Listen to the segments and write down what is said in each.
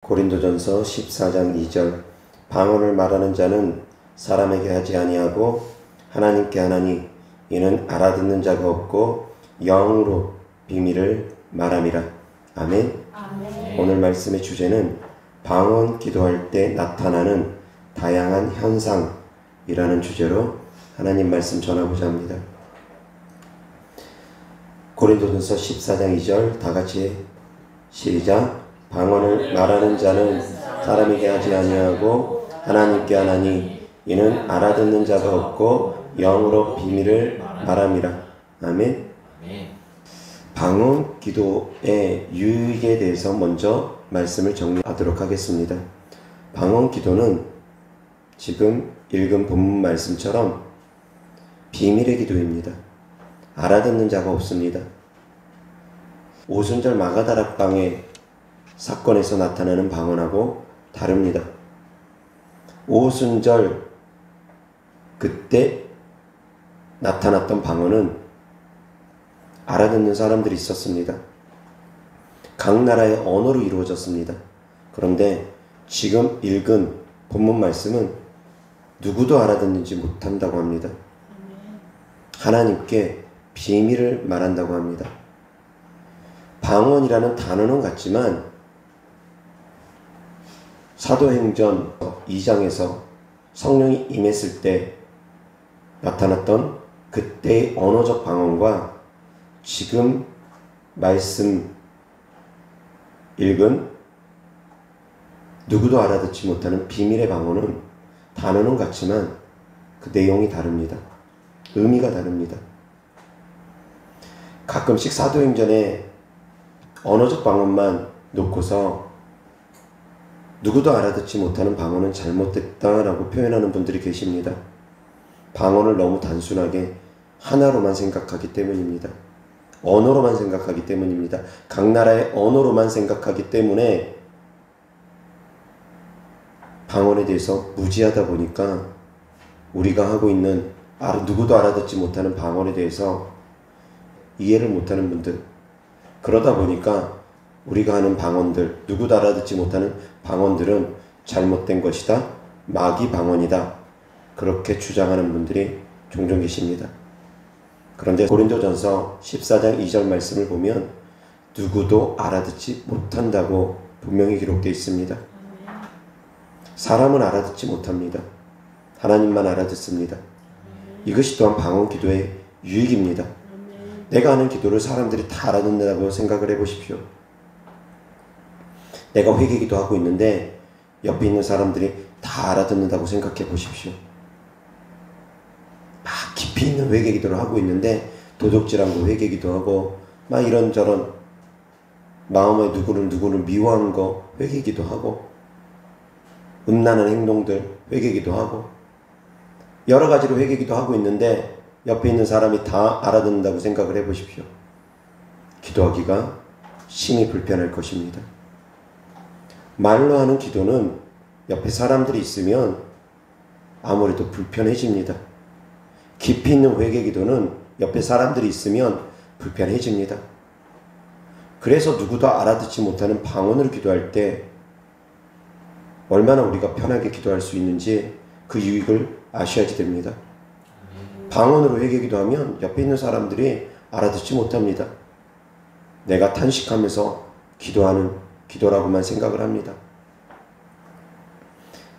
고린도전서 14장 2절 방언을 말하는 자는 사람에게 하지 아니하고 하나님께 하나니 이는 알아듣는 자가 없고 영으로 비밀을 말함이라. 아멘. 오늘 말씀의 주제는 방언 기도할 때 나타나는 다양한 현상이라는 주제로 하나님 말씀 전하고자 합니다. 고린도전서 14장 2절 다같이 시작. 방언을 말하는 자는 사람에게 하지 아니하고 하나님께 하나니 이는 알아듣는 자가 없고 영으로 비밀을 말함이라. 아멘. 방언 기도의 유익에 대해서 먼저 말씀을 정리하도록 하겠습니다. 방언 기도는 지금 읽은 본문 말씀처럼 비밀의 기도입니다. 알아듣는 자가 없습니다. 오순절 마가다락방의 사건에서 나타나는 방언하고 다릅니다. 오순절 그때 나타났던 방언은 알아듣는 사람들이 있었습니다. 각 나라의 언어로 이루어졌습니다. 그런데 지금 읽은 본문 말씀은 누구도 알아듣는지 못한다고 합니다. 하나님께 비밀을 말한다고 합니다. 방언이라는 단어는 같지만 사도행전 2장에서 성령이 임했을 때 나타났던 그때의 언어적 방언과 지금 말씀 읽은 누구도 알아듣지 못하는 비밀의 방언은 단어는 같지만 그 내용이 다릅니다. 의미가 다릅니다. 가끔씩 사도행전에 언어적 방언만 놓고서 누구도 알아듣지 못하는 방언은 잘못됐다라고 표현하는 분들이 계십니다. 방언을 너무 단순하게 하나로만 생각하기 때문입니다. 언어로만 생각하기 때문입니다. 각 나라의 언어로만 생각하기 때문에 방언에 대해서 무지하다 보니까 우리가 하고 있는 누구도 알아듣지 못하는 방언에 대해서 이해를 못하는 분들, 그러다 보니까 우리가 하는 방언들, 누구도 알아듣지 못하는 방언들은 잘못된 것이다, 마귀 방언이다, 그렇게 주장하는 분들이 종종 계십니다. 그런데 고린도전서 14장 2절 말씀을 보면 누구도 알아듣지 못한다고 분명히 기록되어 있습니다. 사람은 알아듣지 못합니다. 하나님만 알아듣습니다. 이것이 또한 방언 기도의 유익입니다. 내가 하는 기도를 사람들이 다 알아듣는다고 생각을 해보십시오. 내가 회개기도 하고 있는데 옆에 있는 사람들이 다 알아듣는다고 생각해 보십시오. 막 깊이 있는 회개기도를 하고 있는데 도둑질한 거 회개기도 하고 막 이런저런 마음에 누구를 미워한 거 회개기도 하고 음란한 행동들 회개기도 하고 여러 가지로 회개기도 하고 있는데 옆에 있는 사람이 다 알아듣는다고 생각을 해보십시오. 기도하기가 심히 불편할 것입니다. 말로 하는 기도는 옆에 사람들이 있으면 아무래도 불편해집니다. 깊이 있는 회개 기도는 옆에 사람들이 있으면 불편해집니다. 그래서 누구도 알아듣지 못하는 방언으로 기도할 때 얼마나 우리가 편하게 기도할 수 있는지 그 유익을 아셔야지 됩니다. 방언으로 회개 기도하면 옆에 있는 사람들이 알아듣지 못합니다. 내가 탄식하면서 기도하는 기도라고만 생각을 합니다.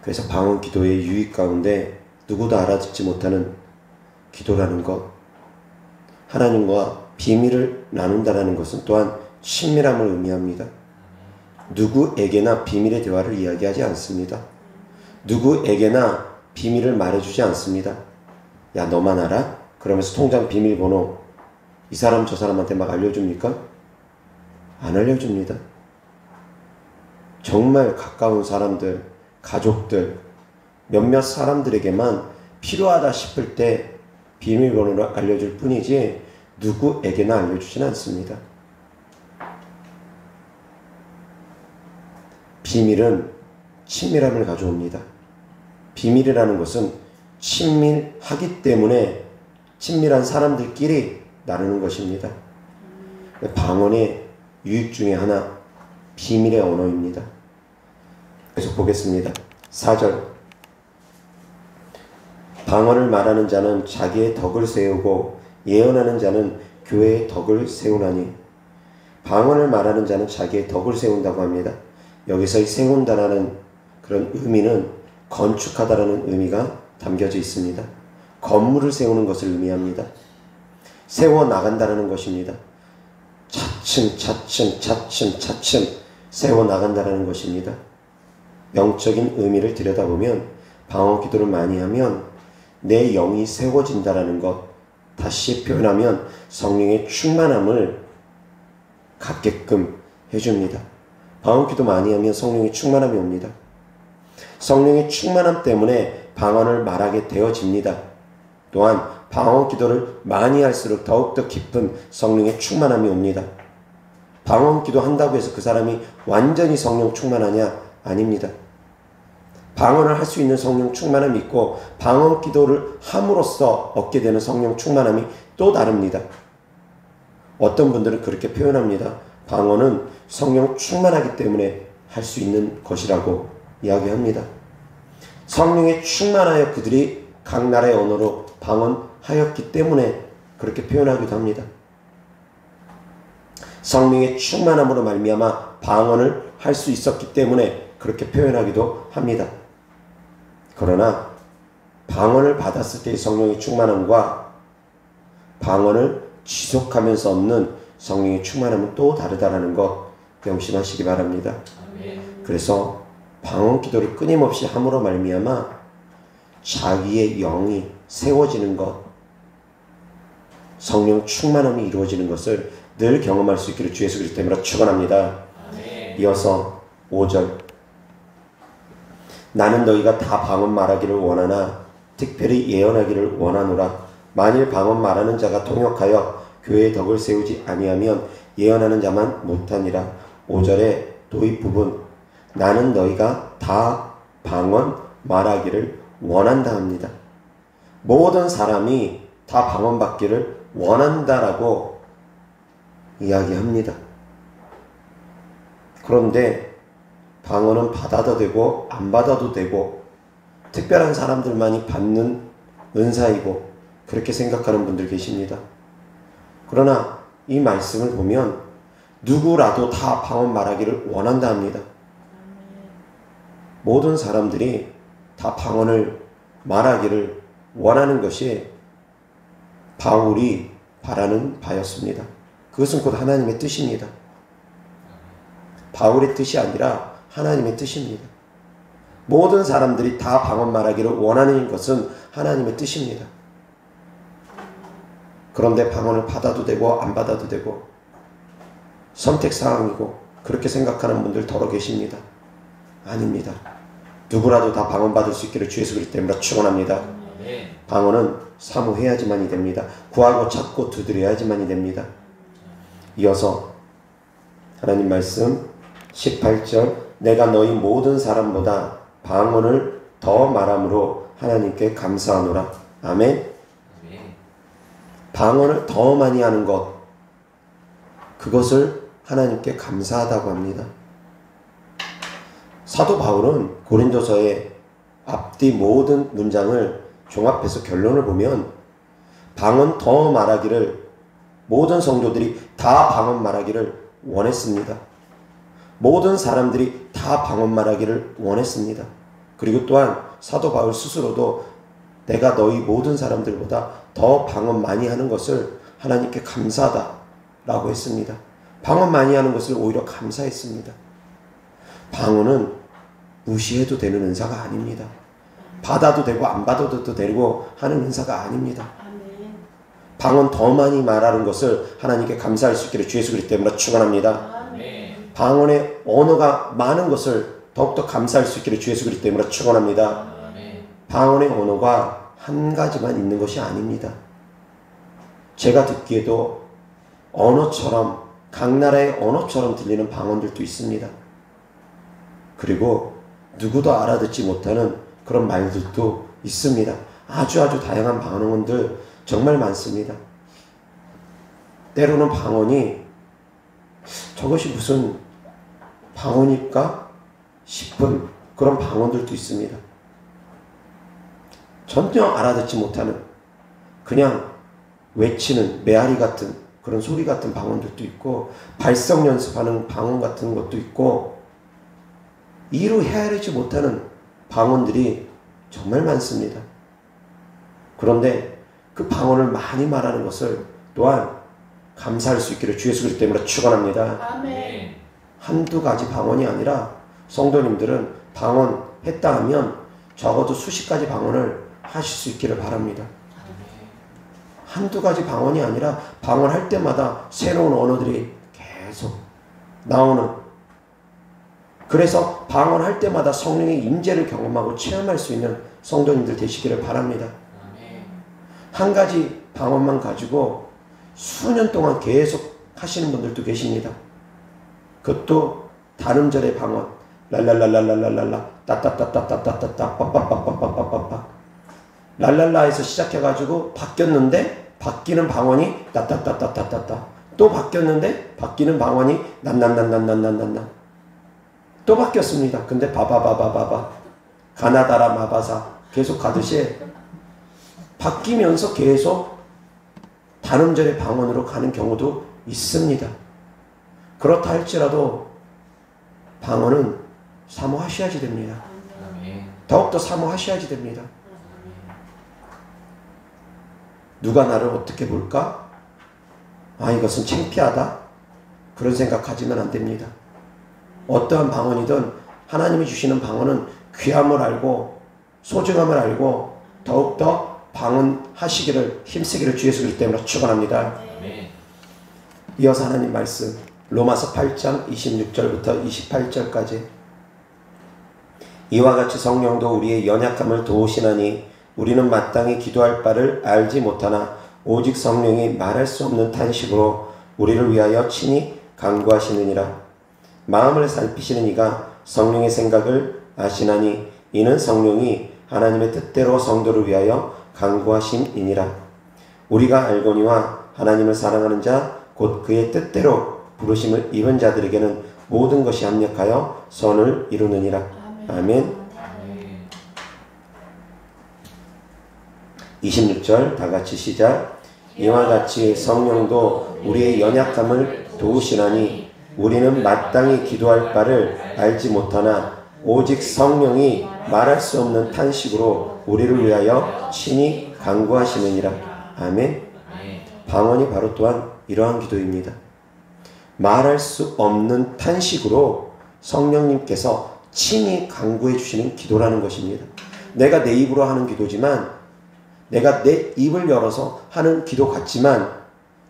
그래서 방언 기도의 유익 가운데 누구도 알아듣지 못하는 기도라는 것, 하나님과 비밀을 나눈다라는 것은 또한 친밀함을 의미합니다. 누구에게나 비밀의 대화를 이야기하지 않습니다. 누구에게나 비밀을 말해주지 않습니다. 야, 너만 알아? 그러면서 통장 비밀번호 이 사람 저 사람한테 막 알려줍니까? 안 알려줍니다. 정말 가까운 사람들, 가족들, 몇몇 사람들에게만 필요하다 싶을 때 비밀번호를 알려줄 뿐이지 누구에게나 알려주진 않습니다. 비밀은 친밀함을 가져옵니다. 비밀이라는 것은 친밀하기 때문에 친밀한 사람들끼리 나누는 것입니다. 방언의 유익 중에 하나, 비밀의 언어입니다. 계속 보겠습니다. 4절. 방언을 말하는 자는 자기의 덕을 세우고 예언하는 자는 교회의 덕을 세우나니. 방언을 말하는 자는 자기의 덕을 세운다고 합니다. 여기서 이 세운다라는 그런 의미는 건축하다라는 의미가 담겨져 있습니다. 건물을 세우는 것을 의미합니다. 세워나간다라는 것입니다. 차츰 세워나간다라는 것입니다. 영적인 의미를 들여다보면 방언 기도를 많이 하면 내 영이 세워진다라는 것, 다시 표현하면 성령의 충만함을 갖게끔 해줍니다. 방언 기도 많이 하면 성령의 충만함이 옵니다. 성령의 충만함 때문에 방언을 말하게 되어집니다. 또한 방언 기도를 많이 할수록 더욱더 깊은 성령의 충만함이 옵니다. 방언 기도 한다고 해서 그 사람이 완전히 성령 충만하냐? 아닙니다. 방언을 할 수 있는 성령 충만함이 있고 방언 기도를 함으로써 얻게 되는 성령 충만함이 또 다릅니다. 어떤 분들은 그렇게 표현합니다. 방언은 성령 충만하기 때문에 할 수 있는 것이라고 이야기합니다. 성령에 충만하여 그들이 각 나라의 언어로 방언하였기 때문에 그렇게 표현하기도 합니다. 성령의 충만함으로 말미암아 방언을 할 수 있었기 때문에 그렇게 표현하기도 합니다. 그러나 방언을 받았을 때의 성령의 충만함과 방언을 지속하면서 얻는 성령의 충만함은 또 다르다라는 것 명심하시기 바랍니다. 그래서 방언 기도를 끊임없이 함으로 말미암아 자기의 영이 세워지는 것, 성령 충만함이 이루어지는 것을 늘 경험할 수 있기를 주 예수 그리스도 이름으로 축원합니다. 이어서 5절. 나는 너희가 다 방언 말하기를 원하나 특별히 예언하기를 원하노라. 만일 방언 말하는 자가 통역하여 교회의 덕을 세우지 아니하면 예언하는 자만 못하니라. 5절의 도입 부분, 나는 너희가 다 방언 말하기를 원한다 합니다. 모든 사람이 다 방언 받기를 원한다라고 이야기합니다. 그런데 방언은 받아도 되고 안 받아도 되고 특별한 사람들만이 받는 은사이고 그렇게 생각하는 분들 계십니다. 그러나 이 말씀을 보면 누구라도 다 방언 말하기를 원한다 합니다. 모든 사람들이 다 방언을 말하기를 원하는 것이 바울이 바라는 바였습니다. 그것은 곧 하나님의 뜻입니다. 바울의 뜻이 아니라 하나님의 뜻입니다. 모든 사람들이 다 방언 말하기를 원하는 것은 하나님의 뜻입니다. 그런데 방언을 받아도 되고 안 받아도 되고 선택사항이고 그렇게 생각하는 분들 더러 계십니다. 아닙니다. 누구라도 다 방언 받을 수 있기를 주 예수 그리스도 이름으로 축원합니다. 방언은 사모해야지만이 됩니다. 구하고 찾고 두드려야지만이 됩니다. 이어서 하나님 말씀 18절, 내가 너희 모든 사람보다 방언을 더 말함으로 하나님께 감사하노라. 아멘. 방언을 더 많이 하는 것, 그것을 하나님께 감사하다고 합니다. 사도 바울은 고린도서의 앞뒤 모든 문장을 종합해서 결론을 보면 방언 더 말하기를, 모든 성도들이 다 방언 말하기를 원했습니다. 모든 사람들이 다 방언 말하기를 원했습니다. 그리고 또한 사도 바울 스스로도 내가 너희 모든 사람들보다 더 방언 많이 하는 것을 하나님께 감사하다라고 했습니다. 방언 많이 하는 것을 오히려 감사했습니다. 방언은 무시해도 되는 은사가 아닙니다. 받아도 되고 안 받아도 되고 하는 은사가 아닙니다. 방언 더 많이 말하는 것을 하나님께 감사할 수 있기를 주 예수 그리스도 이름으로 축원합니다. 방언의 언어가 많은 것을 더욱더 감사할 수 있기를 주 예수 그리스도 이름으로 축원합니다. 방언의 언어가 한 가지만 있는 것이 아닙니다. 제가 듣기에도 언어처럼, 각 나라의 언어처럼 들리는 방언들도 있습니다. 그리고 누구도 알아듣지 못하는 그런 말들도 있습니다. 아주 다양한 방언들 정말 많습니다. 때로는 방언이 저것이 무슨 방언일까 싶은 그런 방언들도 있습니다. 전혀 알아듣지 못하는 그냥 외치는 메아리 같은 그런 소리 같은 방언들도 있고 발성 연습하는 방언 같은 것도 있고 이루 헤아리지 못하는 방언들이 정말 많습니다. 그런데 그 방언을 많이 말하는 것을 또한 감사할 수 있기를 주 예수 그리스도 때문에 축원합니다. 아멘. 한두 가지 방언이 아니라 성도님들은 방언 했다 하면 적어도 수십 가지 방언을 하실 수 있기를 바랍니다. 한두 가지 방언이 아니라 방언할 때마다 새로운 언어들이 계속 나오는, 그래서 방언할 때마다 성령의 임재를 경험하고 체험할 수 있는 성도님들 되시기를 바랍니다. 한 가지 방언만 가지고 수년 동안 계속 하시는 분들도 계십니다. 그것도 다름절의 방언, 랄랄랄랄랄랄랄라, 따따따따따따따따, 빠빠빠빠빠빠빠빠, 랄랄라에서 시작해가지고 바뀌었는데 바뀌는 방언이 따따따따따따따, 또 바뀌었는데 바뀌는 방언이 난난난난난난난, 또 바뀌었습니다. 근데 바바바바바바, 가나다라 마바사 계속 가듯이 바뀌면서 계속 다름절의 방언으로 가는 경우도 있습니다. 그렇다 할지라도 방언은 사모하셔야지 됩니다. 더욱더 사모하셔야지 됩니다. 누가 나를 어떻게 볼까? 아, 이것은 창피하다? 그런 생각하지면 안 됩니다. 어떠한 방언이든 하나님이 주시는 방언은 귀함을 알고 소중함을 알고 더욱더 방언하시기를 힘쓰기를 주 예수 그리스도 때문에 축원합니다. 이어서 하나님 말씀 로마서 8장 26절부터 28절까지, 이와 같이 성령도 우리의 연약함을 도우시나니 우리는 마땅히 기도할 바를 알지 못하나 오직 성령이 말할 수 없는 탄식으로 우리를 위하여 친히 간구하시느니라. 마음을 살피시는 이가 성령의 생각을 아시나니 이는 성령이 하나님의 뜻대로 성도를 위하여 간구하심이니라. 우리가 알거니와 하나님을 사랑하는 자 곧 그의 뜻대로 부르심을 입은 자들에게는 모든 것이 합력하여 선을 이루느니라. 아멘. 26절 다같이 시작. 이와 같이 성령도 우리의 연약함을 도우시나니 우리는 마땅히 기도할 바를 알지 못하나 오직 성령이 말할 수 없는 탄식으로 우리를 위하여 친히 간구하시느니라. 아멘. 방언이 바로 또한 이러한 기도입니다. 말할 수 없는 탄식으로 성령님께서 친히 간구해 주시는 기도라는 것입니다. 내가 내 입으로 하는 기도지만, 내가 내 입을 열어서 하는 기도 같지만,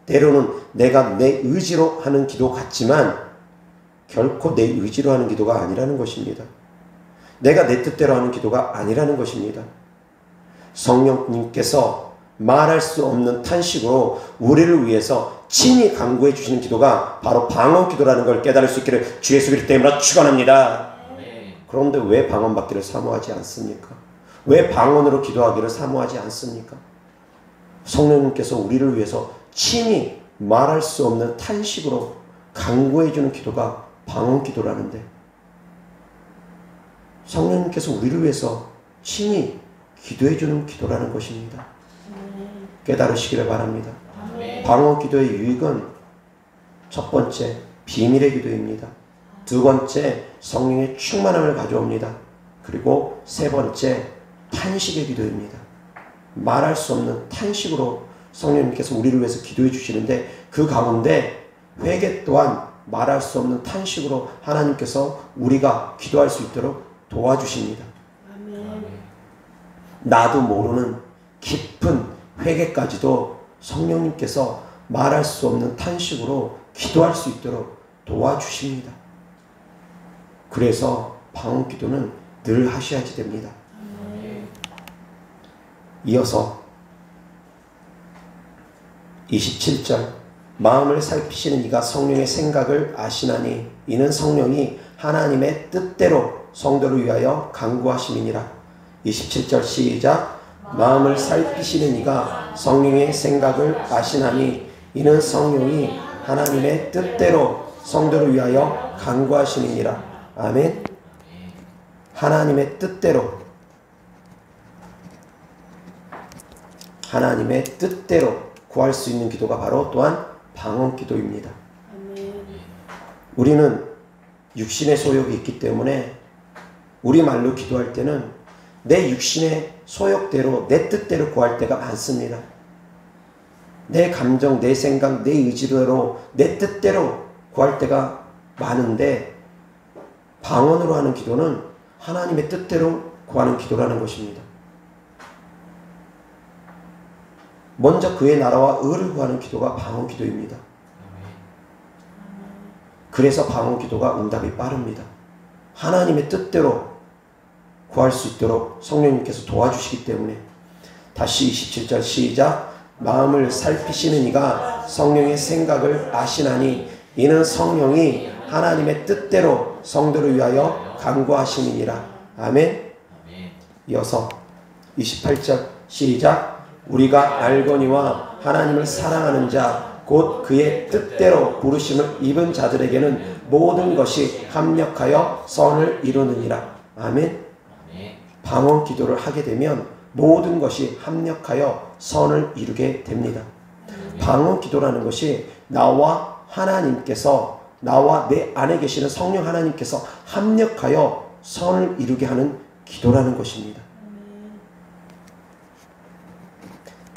때로는 내가 내 의지로 하는 기도 같지만 결코 내 의지로 하는 기도가 아니라는 것입니다. 내가 내 뜻대로 하는 기도가 아니라는 것입니다. 성령님께서 말할 수 없는 탄식으로 우리를 위해서 친히 간구해 주시는 기도가 바로 방언 기도라는 걸 깨달을 수 있기를 주 예수 그리스도 때문에 축원합니다. 그런데 왜 방언 받기를 사모하지 않습니까? 왜 방언으로 기도하기를 사모하지 않습니까? 성령님께서 우리를 위해서 친히 말할 수 없는 탄식으로 간구해 주는 기도가 방언 기도라는데, 성령님께서 우리를 위해서 친히 기도해 주는 기도라는 것입니다. 깨달으시기를 바랍니다. 방언 기도의 유익은 첫 번째 비밀의 기도입니다. 두 번째 성령의 충만함을 가져옵니다. 그리고 세 번째 탄식의 기도입니다. 말할 수 없는 탄식으로 성령님께서 우리를 위해서 기도해 주시는데, 그 가운데 회개 또한 말할 수 없는 탄식으로 하나님께서 우리가 기도할 수 있도록 도와주십니다. 나도 모르는 깊은 회개까지도 성령님께서 말할 수 없는 탄식으로 기도할 수 있도록 도와주십니다. 그래서 방언 기도는 늘 하셔야지 됩니다. 이어서 27절, 마음을 살피시는 이가 성령의 생각을 아시나니 이는 성령이 하나님의 뜻대로 성도를 위하여 간구하심이니라. 27절 시작. 마음을 살피시는 이가 성령의 생각을 아시나니 이는 성령이 하나님의 뜻대로 성도를 위하여 간구하심이니라. 아멘. 하나님의 뜻대로 구할 수 있는 기도가 바로 또한 방언 기도입니다. 우리는 육신의 소욕이 있기 때문에 우리말로 기도할 때는 내 육신의 소욕대로 내 뜻대로 구할 때가 많습니다. 내 감정, 내 생각, 내 의지대로 내 뜻대로 구할 때가 많은데 방언으로 하는 기도는 하나님의 뜻대로 구하는 기도라는 것입니다. 먼저 그의 나라와 의를 구하는 기도가 방언 기도입니다. 그래서 방언 기도가 응답이 빠릅니다. 하나님의 뜻대로 구할 수 있도록 성령님께서 도와주시기 때문에. 다시 27절 시작. 마음을 살피시는 이가 성령의 생각을 아시나니 이는 성령이 하나님의 뜻대로 성도를 위하여 간구하심이니라. 아멘. 이어서 28절 시작. 우리가 알거니와 하나님을 사랑하는 자 곧 그의 뜻대로 부르심을 입은 자들에게는 모든 것이 합력하여 선을 이루느니라. 아멘. 방언 기도를 하게 되면 모든 것이 합력하여 선을 이루게 됩니다. 방언 기도라는 것이 나와 하나님께서, 나와 내 안에 계시는 성령 하나님께서 합력하여 선을 이루게 하는 기도라는 것입니다.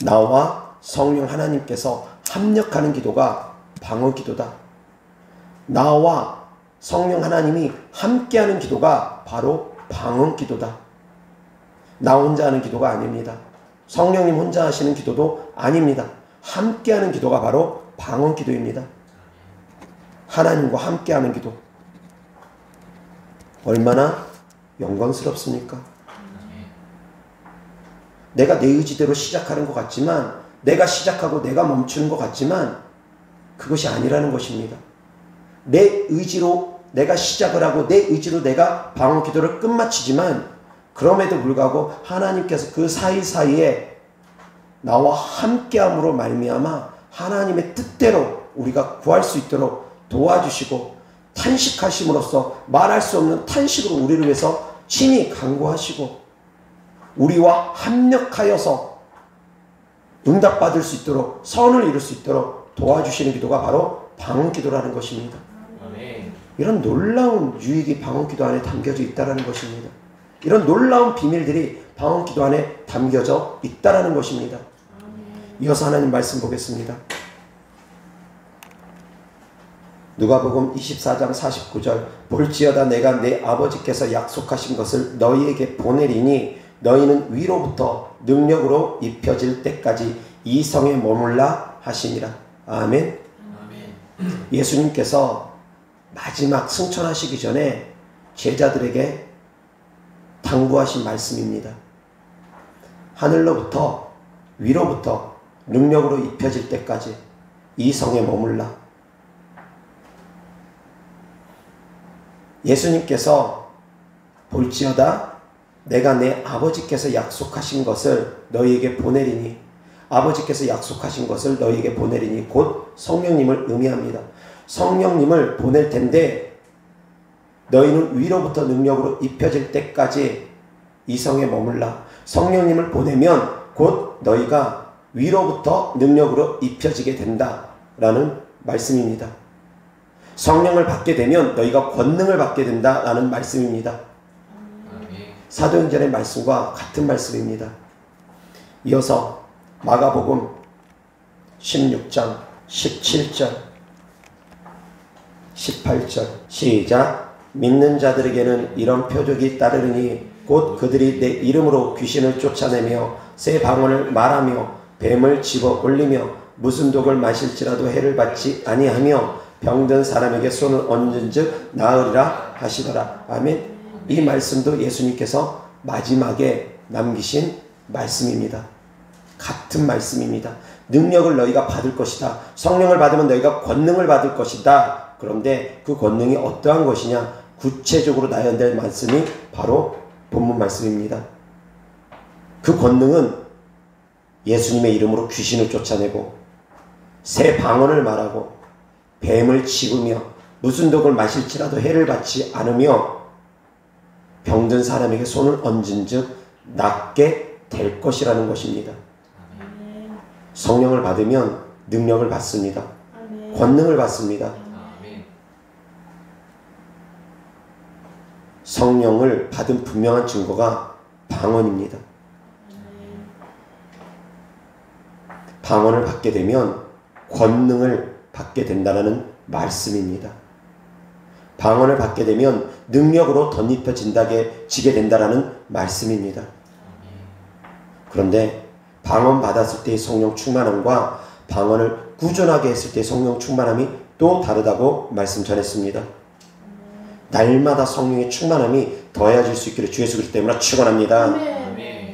나와 성령 하나님께서 합력하는 기도가 방언 기도다. 나와 성령 하나님이 함께하는 기도가 바로 방언 기도다. 나 혼자 하는 기도가 아닙니다. 성령님 혼자 하시는 기도도 아닙니다. 함께하는 기도가 바로 방언 기도입니다. 하나님과 함께하는 기도. 얼마나 영광스럽습니까? 내가 내 의지대로 시작하는 것 같지만, 내가 시작하고 내가 멈추는 것 같지만 그것이 아니라는 것입니다. 내 의지로 내가 시작을 하고 내 의지로 내가 방언 기도를 끝마치지만 그럼에도 불구하고 하나님께서 그 사이사이에 나와 함께함으로 말미암아 하나님의 뜻대로 우리가 구할 수 있도록 도와주시고 탄식하심으로써 말할 수 없는 탄식으로 우리를 위해서 친히 간구하시고 우리와 합력하여서 응답받을 수 있도록 선을 이룰 수 있도록 도와주시는 기도가 바로 방언 기도라는 것입니다. 이런 놀라운 유익이 방언 기도 안에 담겨져 있다는 것입니다. 이런 놀라운 비밀들이 방언 기도 안에 담겨져 있다는 것입니다. 이어서 하나님 말씀 보겠습니다. 누가복음 24장 49절 볼지어다 내가 내 아버지께서 약속하신 것을 너희에게 보내리니 너희는 위로부터 능력으로 입혀질 때까지 이 성에 머물라 하시니라. 아멘. 예수님께서 마지막 승천하시기 전에 제자들에게 당부하신 말씀입니다. 하늘로부터 위로부터 능력으로 입혀질 때까지 이 성에 머물라. 예수님께서 볼지어다 내가 내 아버지께서 약속하신 것을 너희에게 보내리니, 아버지께서 약속하신 것을 너희에게 보내리니 곧 성령님을 의미합니다. 성령님을 보낼 텐데 너희는 위로부터 능력으로 입혀질 때까지 이 성에 머물라. 성령님을 보내면 곧 너희가 위로부터 능력으로 입혀지게 된다라는 말씀입니다. 성령을 받게 되면 너희가 권능을 받게 된다라는 말씀입니다. 사도행전의 말씀과 같은 말씀입니다. 이어서 마가복음 16장 17절 18절 시작. 믿는 자들에게는 이런 표적이 따르니 곧 그들이 내 이름으로 귀신을 쫓아내며 새 방언을 말하며 뱀을 집어 올리며 무슨 독을 마실지라도 해를 받지 아니하며 병든 사람에게 손을 얹은즉 나으리라 하시더라. 아멘. 이 말씀도 예수님께서 마지막에 남기신 말씀입니다. 같은 말씀입니다. 능력을 너희가 받을 것이다. 성령을 받으면 너희가 권능을 받을 것이다. 그런데 그 권능이 어떠한 것이냐? 구체적으로 나열될 말씀이 바로 본문 말씀입니다. 그 권능은 예수님의 이름으로 귀신을 쫓아내고 새 방언을 말하고 뱀을 집으며 무슨 독을 마실지라도 해를 받지 않으며 병든 사람에게 손을 얹은 즉 낫게 될 것이라는 것입니다. 성령을 받으면 능력을 받습니다. 권능을 받습니다. 성령을 받은 분명한 증거가 방언입니다. 방언을 받게 되면 권능을 받게 된다는 말씀입니다. 방언을 받게 되면 능력으로 덧입혀지게 된다는 말씀입니다. 그런데 방언 받았을 때의 성령 충만함과 방언을 꾸준하게 했을 때의 성령 충만함이 또 다르다고 말씀 전했습니다. 날마다 성령의 충만함이 더해질 수 있기를 주 예수 그리스도 때문에 축원합니다.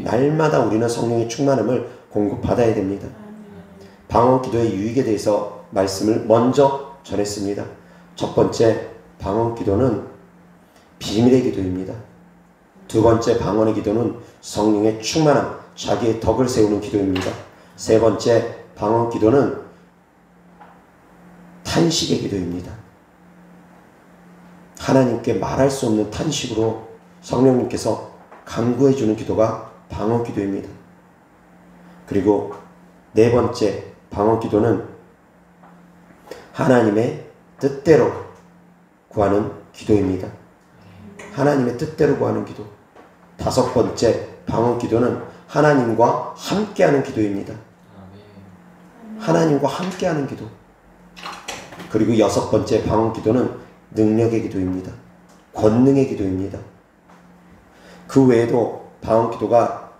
날마다 우리는 성령의 충만함을 공급받아야 됩니다. 방언 기도의 유익에 대해서 말씀을 먼저 전했습니다. 첫 번째, 방언 기도는 비밀의 기도입니다. 두 번째, 방언의 기도는 성령의 충만함, 자기의 덕을 세우는 기도입니다. 세 번째, 방언 기도는 탄식의 기도입니다. 하나님께 말할 수 없는 탄식으로 성령님께서 간구해 주는 기도가 방언 기도입니다. 그리고 네 번째, 방언 기도는 하나님의 뜻대로 구하는 기도입니다. 하나님의 뜻대로 구하는 기도. 다섯 번째, 방언 기도는 하나님과 함께하는 기도입니다. 하나님과 함께하는 기도. 그리고 여섯 번째, 방언 기도는 능력의 기도입니다. 권능의 기도입니다. 그 외에도 방언 기도가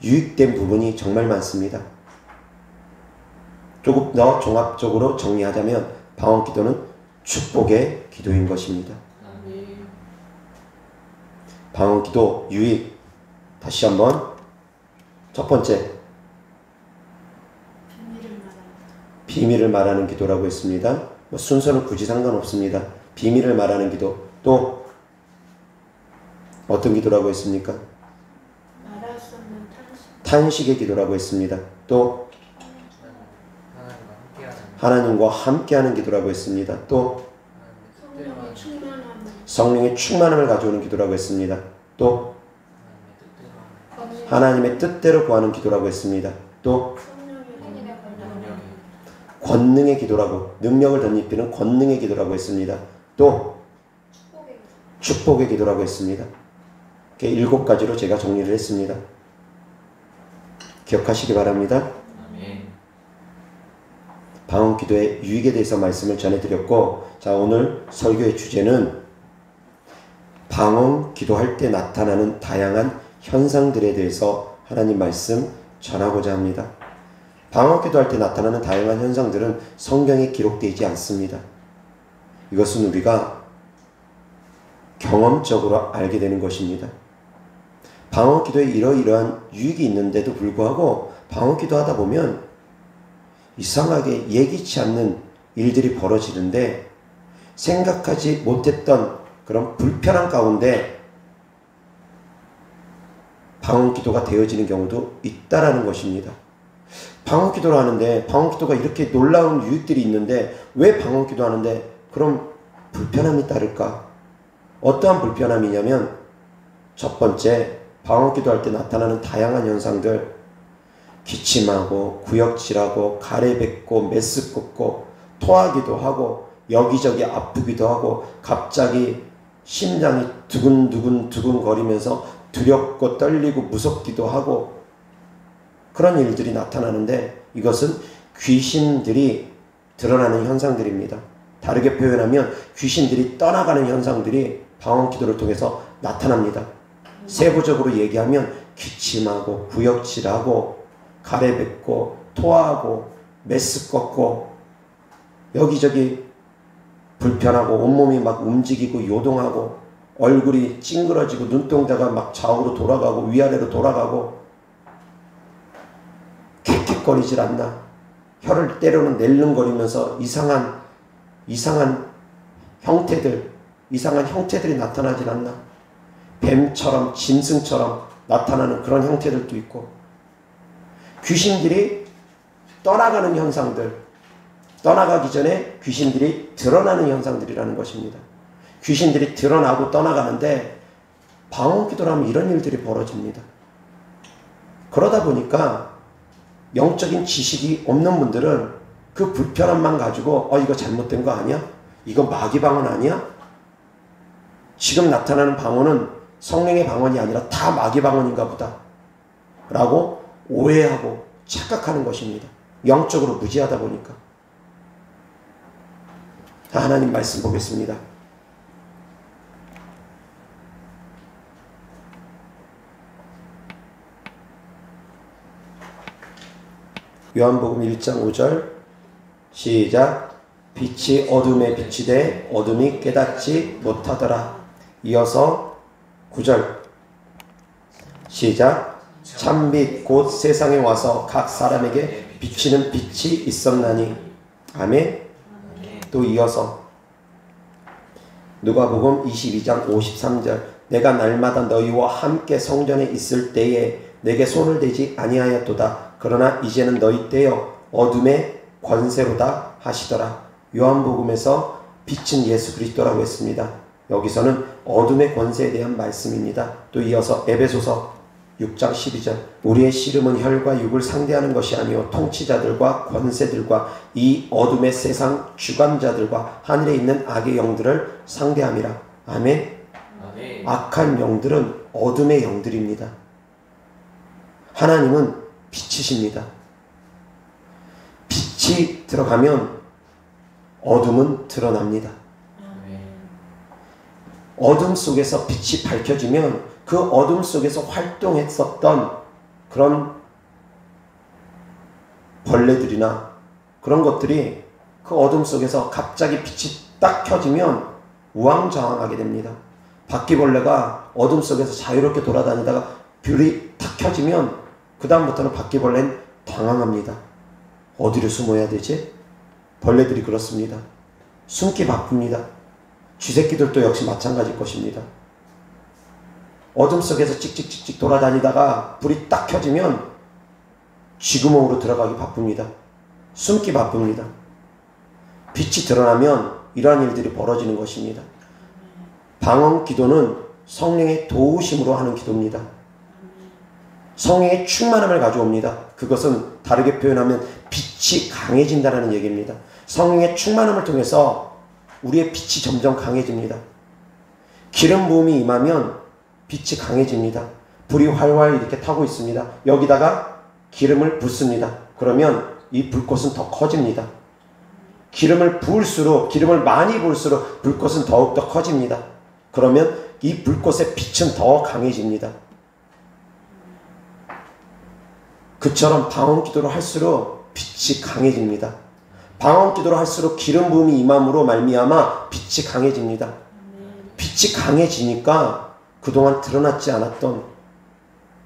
유익된 부분이 정말 많습니다. 조금 더 종합적으로 정리하자면 방언 기도는 축복의 기도인 것입니다. 방언 기도 유익 다시 한번 첫 번째 비밀을 말하는 기도라고 했습니다. 순서는 굳이 상관없습니다. 비밀을 말하는 기도. 또 어떤 기도라고 했습니까? 말할 수 없는 탄식의 기도라고 했습니다. 또 하나님과 함께하는 기도라고 했습니다. 또 성령의 충만함을 가져오는 기도라고 했습니다. 또 하나님의 뜻대로 구하는 기도라고 했습니다. 또 권능의 기도라고, 능력을 덧입히는 권능의 기도라고 했습니다. 또 축복의 기도라고 했습니다. 이렇게 7가지로 제가 정리를 했습니다. 기억하시기 바랍니다. 방언 기도의 유익에 대해서 말씀을 전해드렸고, 자, 오늘 설교의 주제는 방언 기도할 때 나타나는 다양한 현상들에 대해서 하나님 말씀 전하고자 합니다. 방언 기도할 때 나타나는 다양한 현상들은 성경에 기록되지 않습니다. 이것은 우리가 경험적으로 알게 되는 것입니다. 방언 기도에 이러이러한 유익이 있는데도 불구하고 방언 기도하다 보면 이상하게 예기치 않는 일들이 벌어지는데 생각하지 못했던 그런 불편한 가운데 방언 기도가 되어지는 경우도 있다라는 것입니다. 방언 기도를 하는데 방언 기도가 이렇게 놀라운 유익들이 있는데 왜 방언 기도 하는데 그럼 불편함이 따를까? 어떠한 불편함이냐면 첫 번째, 방언 기도할 때 나타나는 다양한 현상들, 기침하고 구역질하고 가래뱉고 메스껍고 토하기도 하고 여기저기 아프기도 하고 갑자기 심장이 두근두근 거리면서 두렵고 떨리고 무섭기도 하고 그런 일들이 나타나는데 이것은 귀신들이 드러나는 현상들입니다. 다르게 표현하면 귀신들이 떠나가는 현상들이 방언 기도를 통해서 나타납니다. 세부적으로 얘기하면 기침하고 구역질하고 가래뱉고 토하고 메스껍고 여기저기 불편하고 온몸이 막 움직이고 요동하고 얼굴이 찡그러지고 눈동자가 막 좌우로 돌아가고 위아래로 돌아가고 킥킥거리질 않나. 혀를 때로는 낼름거리면서 이상한 형태들이 나타나질 않나. 뱀처럼 짐승처럼 나타나는 그런 형태들도 있고 귀신들이 떠나가는 현상들, 떠나가기 전에 귀신들이 드러나는 현상들이라는 것입니다. 귀신들이 드러나고 떠나가는데 방언 기도를 하면 이런 일들이 벌어집니다. 그러다 보니까 영적인 지식이 없는 분들은 그 불편함만 가지고 이거 잘못된 거 아니야? 이거 마귀 방언 아니야? 지금 나타나는 방언은 성령의 방언이 아니라 다 마귀 방언인가 보다 라고 오해하고 착각하는 것입니다. 영적으로 무지하다 보니까. 하나님 말씀 보겠습니다. 요한복음 1장 5절 시작. 빛이 어둠에 비치되 어둠이 깨닫지 못하더라. 이어서 9절 시작. 참빛 곧 세상에 와서 각 사람에게 비치는 빛이 있었나니. 아멘. 또 이어서 누가복음 22장 53절 내가 날마다 너희와 함께 성전에 있을 때에 내게 손을 대지 아니하였도다. 그러나 이제는 너희 때여 어둠의 권세로다 하시더라. 요한복음에서 빛은 예수 그리스도라고 했습니다. 여기서는 어둠의 권세에 대한 말씀입니다. 또 이어서 에베소서 6장 12절 우리의 씨름은 혈과 육을 상대하는 것이 아니요 통치자들과 권세들과 이 어둠의 세상 주관자들과 하늘에 있는 악의 영들을 상대함이라. 아멘. 아멘. 악한 영들은 어둠의 영들입니다. 하나님은 빛이십니다. 빛이 들어가면 어둠은 드러납니다. 아멘. 어둠 속에서 빛이 밝혀지면 그 어둠 속에서 활동했었던 그런 벌레들이나 그런 것들이 그 어둠 속에서 갑자기 빛이 딱 켜지면 우왕좌왕하게 됩니다. 바퀴벌레가 어둠 속에서 자유롭게 돌아다니다가 불이 탁 켜지면 그 다음부터는 바퀴벌레는 당황합니다. 어디로 숨어야 되지? 벌레들이 그렇습니다. 숨기 바쁩니다. 쥐새끼들도 역시 마찬가지일 것입니다. 어둠 속에서 찍찍찍찍 돌아다니다가 불이 딱 켜지면 쥐구멍으로 들어가기 바쁩니다. 숨기 바쁩니다. 빛이 드러나면 이러한 일들이 벌어지는 것입니다. 방언 기도는 성령의 도우심으로 하는 기도입니다. 성령의 충만함을 가져옵니다. 그것은 다르게 표현하면 빛이 강해진다는 얘기입니다. 성령의 충만함을 통해서 우리의 빛이 점점 강해집니다. 기름 부음이 임하면 빛이 강해집니다. 불이 활활 이렇게 타고 있습니다. 여기다가 기름을 붓습니다. 그러면 이 불꽃은 더 커집니다. 기름을 부을수록, 기름을 많이 부을수록 불꽃은 더욱더 커집니다. 그러면 이 불꽃의 빛은 더 강해집니다. 그처럼 방언 기도를 할수록 빛이 강해집니다. 방언 기도를 할수록 기름 부음이 임함으로 말미암아 빛이 강해집니다. 빛이 강해지니까 그동안 드러났지 않았던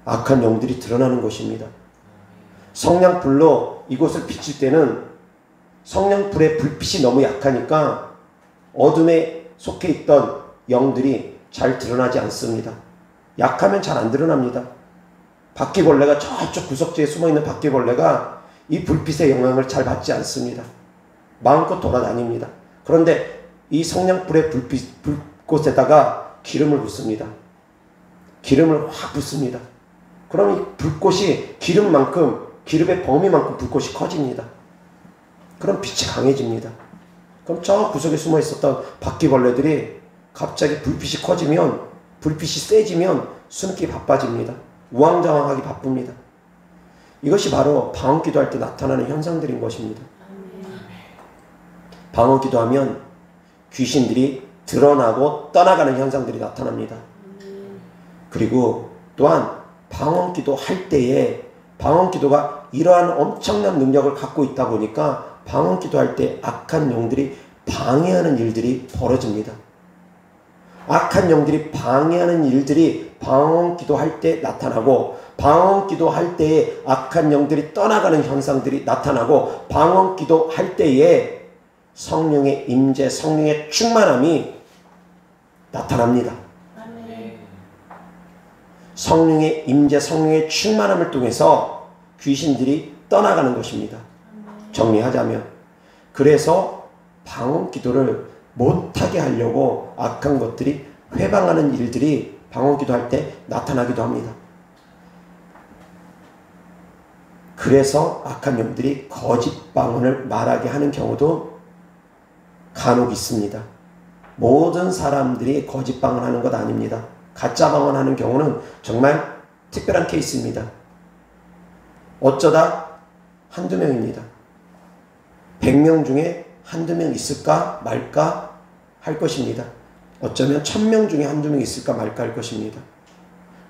악한 영들이 드러나는 것입니다. 성냥불로 이곳을 비칠 때는 성냥불의 불빛이 너무 약하니까 어둠에 속해 있던 영들이 잘 드러나지 않습니다. 약하면 잘 안 드러납니다. 바퀴벌레가 저쪽 구석지에 숨어있는 바퀴벌레가 이 불빛의 영향을 잘 받지 않습니다. 마음껏 돌아다닙니다. 그런데 이 성냥불의 불꽃에다가 기름을 붓습니다. 기름을 확 붓습니다. 그럼 이 불꽃이 기름만큼, 기름의 범위만큼 불꽃이 커집니다. 그럼 빛이 강해집니다. 그럼 저 구석에 숨어 있었던 바퀴벌레들이 갑자기 불빛이 커지면, 불빛이 세지면 숨기 바빠집니다. 우왕좌왕하기 바쁩니다. 이것이 바로 방언 기도할 때 나타나는 현상들인 것입니다. 방언 기도하면 귀신들이 드러나고 떠나가는 현상들이 나타납니다. 그리고 또한 방언 기도할 때에 방언 기도가 이러한 엄청난 능력을 갖고 있다 보니까 방언 기도할 때 악한 영들이 방해하는 일들이 벌어집니다. 악한 영들이 방해하는 일들이 방언 기도할 때 나타나고, 방언 기도할 때에 악한 영들이 떠나가는 현상들이 나타나고, 방언 기도할 때에 성령의 임재, 성령의 충만함이 나타납니다. 성령의 임재, 성령의 충만함을 통해서 귀신들이 떠나가는 것입니다. 정리하자면, 그래서 방언 기도를 못하게 하려고 악한 것들이 회방하는 일들이 방언 기도할 때 나타나기도 합니다. 그래서 악한 영들이 거짓 방언을 말하게 하는 경우도 간혹 있습니다. 모든 사람들이 거짓 방언하는 것 아닙니다. 가짜 방언하는 경우는 정말 특별한 케이스입니다. 어쩌다 한두 명입니다. 100명 중에 한두 명 있을까 말까 할 것입니다. 어쩌면 1000명 중에 한두 명 있을까 말까 할 것입니다.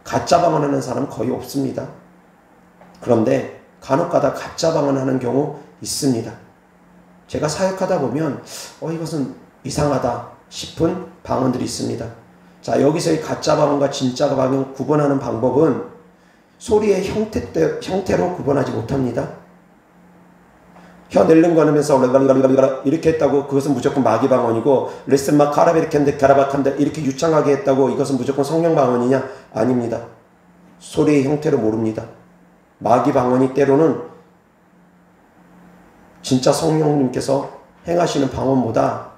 가짜 방언하는 사람은 거의 없습니다. 그런데 간혹가다 가짜 방언하는 경우 있습니다. 제가 사역하다 보면 이것은 이상하다 싶은 방언들이 있습니다. 자, 여기서의 가짜 방언과 진짜 방언 구분하는 방법은 소리의 형태로 구분하지 못합니다. 혀 낼름거리면서 이렇게 했다고 그것은 무조건 마귀 방언이고, 레슨 막 카라베르캔데 가라바칸데 이렇게 유창하게 했다고 이것은 무조건 성령 방언이냐? 아닙니다. 소리의 형태로 모릅니다. 마귀 방언이 때로는 진짜 성령님께서 행하시는 방언보다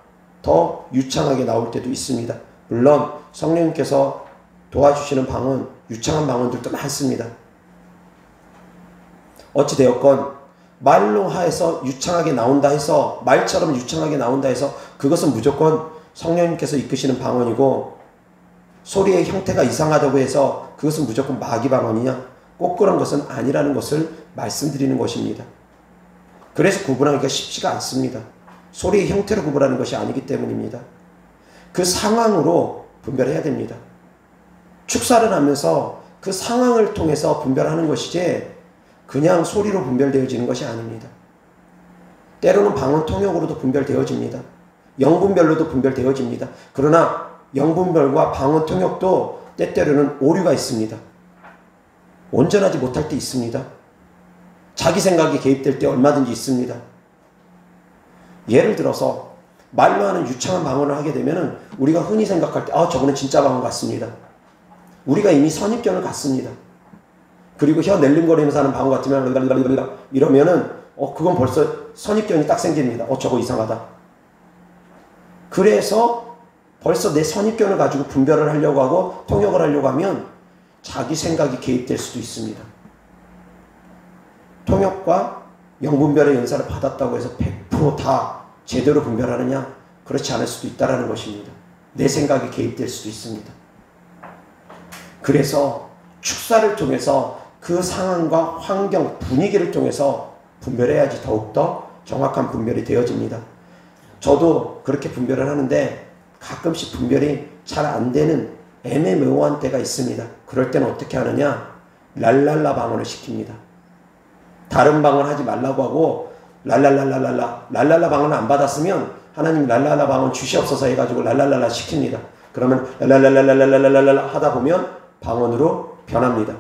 더 유창하게 나올 때도 있습니다. 물론 성령님께서 도와주시는 방언, 유창한 방언들도 많습니다. 어찌되었건 말로 하여서 유창하게 나온다 해서, 말처럼 유창하게 나온다 해서 그것은 무조건 성령님께서 이끄시는 방언이고, 소리의 형태가 이상하다고 해서 그것은 무조건 마귀 방언이냐? 꼭 그런 것은 아니라는 것을 말씀드리는 것입니다. 그래서 구분하기가 쉽지가 않습니다. 소리의 형태로 구분하는 것이 아니기 때문입니다. 그 상황으로 분별해야 됩니다. 축사를 하면서 그 상황을 통해서 분별하는 것이지 그냥 소리로 분별되어지는 것이 아닙니다. 때로는 방언 통역으로도 분별되어집니다. 영분별로도 분별되어집니다. 그러나 영분별과 방언 통역도 때때로는 오류가 있습니다. 온전하지 못할 때 있습니다. 자기 생각이 개입될 때 얼마든지 있습니다. 예를 들어서 말로 하는 유창한 방언을 하게 되면 우리가 흔히 생각할 때 저거는 진짜 방언 같습니다. 우리가 이미 선입견을 갖습니다. 그리고 혀 낼름거리면서 하는 방언 같으면 이러면은 그건 벌써 선입견이 딱 생깁니다. 저거 이상하다. 그래서 벌써 내 선입견을 가지고 분별을 하려고 하고 통역을 하려고 하면 자기 생각이 개입될 수도 있습니다. 통역과 영분별의 연사를 받았다고 해서 100% 다 제대로 분별하느냐? 그렇지 않을 수도 있다는 것입니다. 내 생각이 개입될 수도 있습니다. 그래서 축사를 통해서 그 상황과 환경, 분위기를 통해서 분별해야지 더욱더 정확한 분별이 되어집니다. 저도 그렇게 분별을 하는데 가끔씩 분별이 잘 안 되는 애매모호한 때가 있습니다. 그럴 때는 어떻게 하느냐? 랄랄라 방언을 시킵니다. 다른 방언 하지 말라고 하고 랄랄라 방언을 안 받았으면 하나님 랄랄라 방언 주시옵소서 해가지고 랄랄라 시킵니다. 그러면 랄랄라 하다 보면 방언으로 변합니다.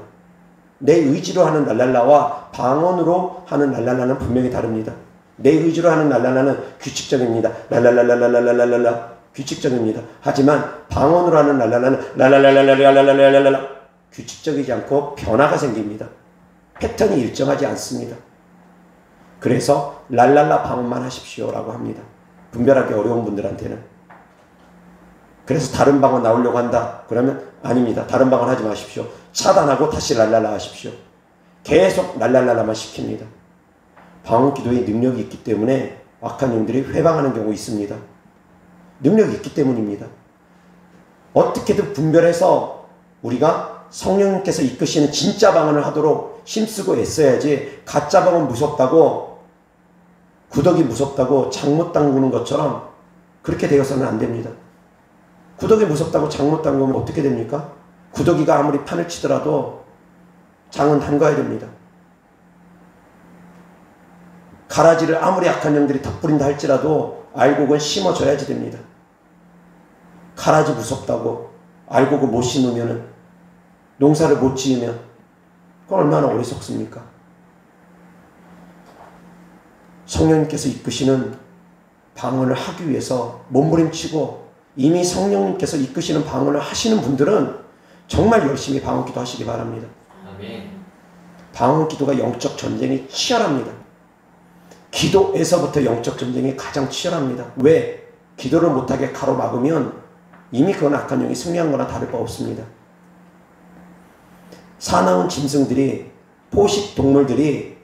내 의지로 하는 랄랄라와 방언으로 하는 랄랄라는 분명히 다릅니다. 내 의지로 하는 랄랄라는 규칙적입니다. 랄랄라 규칙적입니다. 하지만 방언으로 하는 랄랄라는 랄랄라 규칙적이지 않고 변화가 생깁니다. 패턴이 일정하지 않습니다. 그래서 랄랄라 방언만 하십시오라고 합니다. 분별하기 어려운 분들한테는. 그래서 다른 방언 나오려고 한다. 그러면 아닙니다. 다른 방언 하지 마십시오. 차단하고 다시 랄랄라 하십시오. 계속 랄랄라만 시킵니다. 방언 기도에 능력이 있기 때문에 악한 영들이 회방하는 경우 있습니다. 능력이 있기 때문입니다. 어떻게든 분별해서 우리가 성령님께서 이끄시는 진짜 방언을 하도록 힘쓰고 애써야지, 가짜 방언 무섭다고, 구더기 무섭다고 장못 담그는 것처럼 그렇게 되어서는 안 됩니다. 구더기 무섭다고 장못 담그면 어떻게 됩니까? 구더기가 아무리 판을 치더라도 장은 담가야 됩니다. 가라지를 아무리 악한 영들이 덧부린다 할지라도 알곡은 심어줘야지 됩니다. 가라지 무섭다고 알곡을 못 심으면, 농사를 못 지으면 그건 얼마나 어리석습니까? 성령님께서 이끄시는 방언을 하기 위해서 몸부림치고 이미 성령님께서 이끄시는 방언을 하시는 분들은 정말 열심히 방언 기도 하시기 바랍니다. 아멘. 방언 기도가 영적 전쟁이 치열합니다. 기도에서부터 영적 전쟁이 가장 치열합니다. 왜? 기도를 못하게 가로막으면 이미 그건 악한 영이 승리한 거나 다를 바 없습니다. 사나운 짐승들이, 포식 동물들이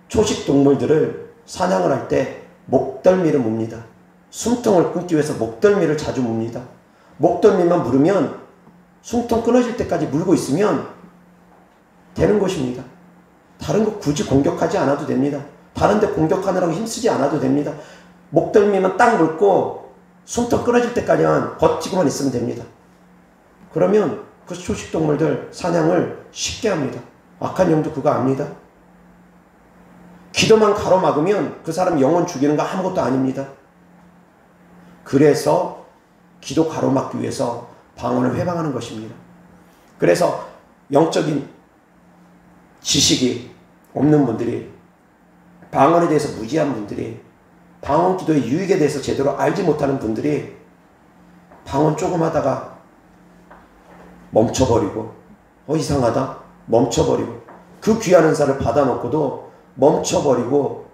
초식 동물들을 사냥을 할 때 목덜미를 뭅니다. 숨통을 끊기 위해서 목덜미를 자주 뭅니다. 목덜미만 물으면 숨통 끊어질 때까지 물고 있으면 되는 것입니다. 다른 거 굳이 공격하지 않아도 됩니다. 다른 데 공격하느라고 힘쓰지 않아도 됩니다. 목덜미만 딱 물고 숨통 끊어질 때까지만 버티고만 있으면 됩니다. 그러면 그 초식동물들 사냥을 쉽게 합니다. 악한 영도 그거 압니다. 기도만 가로막으면 그 사람 영혼 죽이는 거 아무것도 아닙니다. 그래서 기도 가로막기 위해서 방언을 회방하는 것입니다. 그래서 영적인 지식이 없는 분들이, 방언에 대해서 무지한 분들이, 방언 기도의 유익에 대해서 제대로 알지 못하는 분들이 방언 조금 하다가 멈춰버리고, 이상하다, 멈춰버리고, 그 귀한 은사를 받아놓고도 멈춰버리고